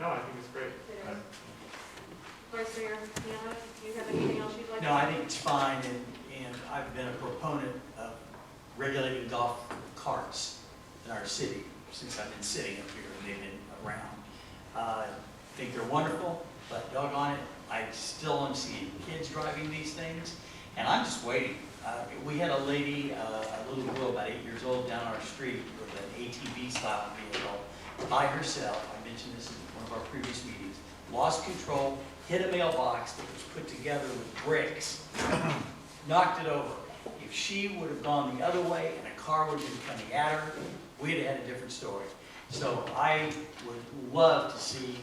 No, I think it's great. It is. Vice Mayor Hannah, do you have anything else you'd like to? No, I think it's fine, and I've been a proponent of regulating golf carts in our city since I've been sitting up here and they've been around. I think they're wonderful, but doggone it, I still am seeing kids driving these things, and I'm just waiting. We had a lady, a little girl about 8 years old down our street with an ATV style vehicle by herself. I mentioned this in one of our previous meetings. Lost control, hit a mailbox that was put together with bricks, knocked it over. If she would have gone the other way and a car would have been coming at her, we'd have had a different story. So I would love to see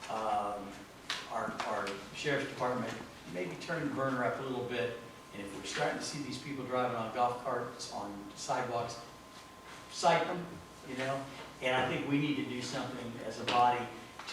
our sheriff's department maybe turn the burner up a little bit. And if we're starting to see these people driving on golf carts on sidewalks, cite them, you know. And I think we need to do something as a body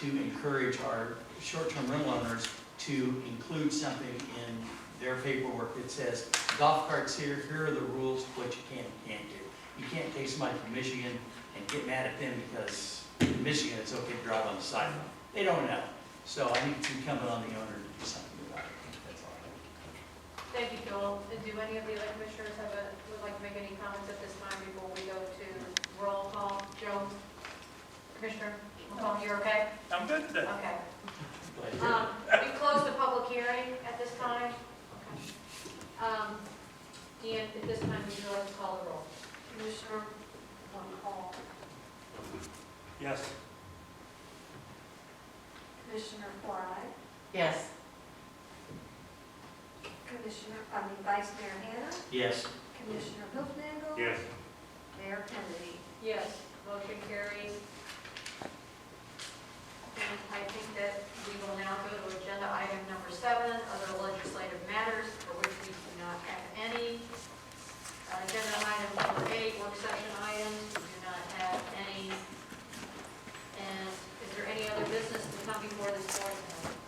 to encourage our short-term rental owners to include something in their paperwork that says, golf carts here are the rules, what you can and can't do. You can't take somebody from Michigan and get mad at them because in Michigan it's okay to drive on the sidewalk. They don't know. So I think it's incumbent on the owner to do something about it. That's all I have. Thank you, Joel. Do any of the other commissioners would like to make any comments at this time before we go to roll call? Joe? Commissioner McCollum, you're okay? I'm good today. Okay. We closed the public hearing at this time. Okay. Deanne, at this time, would you like to call the roll? Commissioner McCall. Yes. Commissioner Fry, Yes. Vice Mayor Hannah, Yes. Commissioner Hiltnagel. Yes. Mayor Kennedy. Yes, motion carries. And I think that we will now go to agenda item number 7, other legislative matters for which we do not have any. Agenda item number 8, work session items, we do not have any. And is there any other business to come before this board tonight?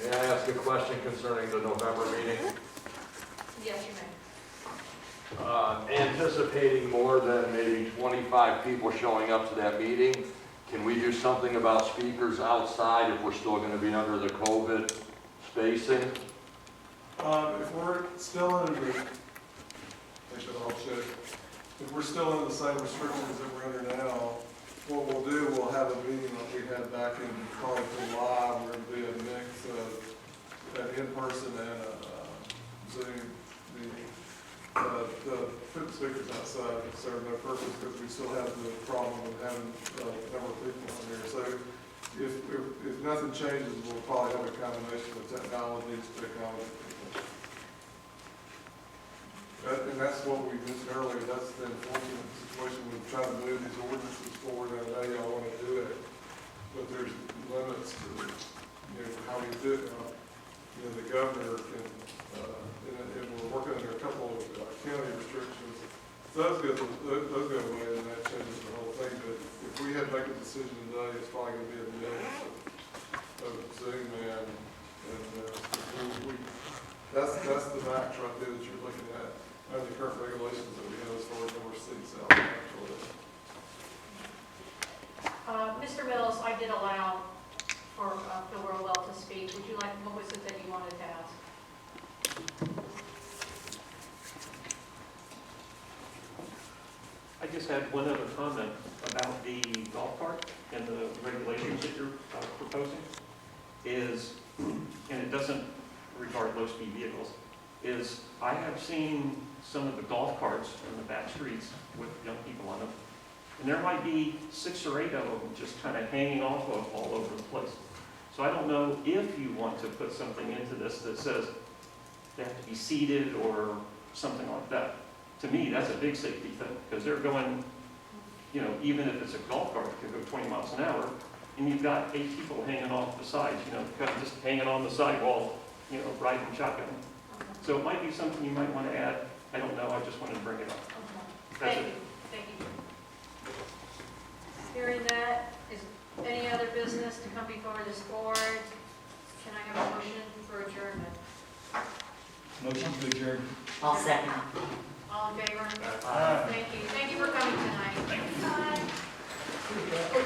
May I ask a question concerning the November meeting? Yes, you may. Anticipating more than maybe 25 people showing up to that meeting, can we do something about speakers outside if we're still going to be under the COVID spacing? If we're still under the, I should all check, if we're still under the same restrictions that we're under now, what we'll do, we'll have a meeting like we had back in Carlton Live, where it'll be a mix of an in-person and a Zoom meeting. The speakers outside serve no purpose because we still have the problem of having a number of people on here. So if nothing changes, we'll probably have a combination of technology. And that's what we mentioned earlier, that's the unfortunate situation, we're trying to move these ordinances forward, and I know y'all want to do it, but there's limits to, how we do it. The governor can, and we're working under a couple of county restrictions. Those go away, and that changes the whole thing, but if we had to make a decision today, it's probably going to be a mix of Zoom and that's the max right there that you're looking at. Under the current regulations that we have as far as number of seats out there, actually. Mr. Mills, I did allow for Phil Rowell to speak. Would you like, what was it that you wanted to ask? I just had one other comment about the golf cart and the regulations that you're proposing is, and it doesn't regard low-speed vehicles, is I have seen some of the golf carts in the back streets with young people on them, and there might be 6 or 8 of them just kind of hanging off of all over the place. So I don't know if you want to put something into this that says they have to be seated or something like that. To me, that's a big safety thing, because they're going, even if it's a golf cart, it could go 20 miles an hour, and you've got 8 people hanging off the sides, kind of just hanging on the sidewall, riding shotgun. So it might be something you might want to add. I don't know, I just wanted to bring it up. That's Thank it. you, thank you. Hearing that, is any other business to come before this board? Can I have a motion for adjournment? Motion to adjourn. I'll second. All in favor? Aye. Thank you for coming tonight. Thank you. Bye.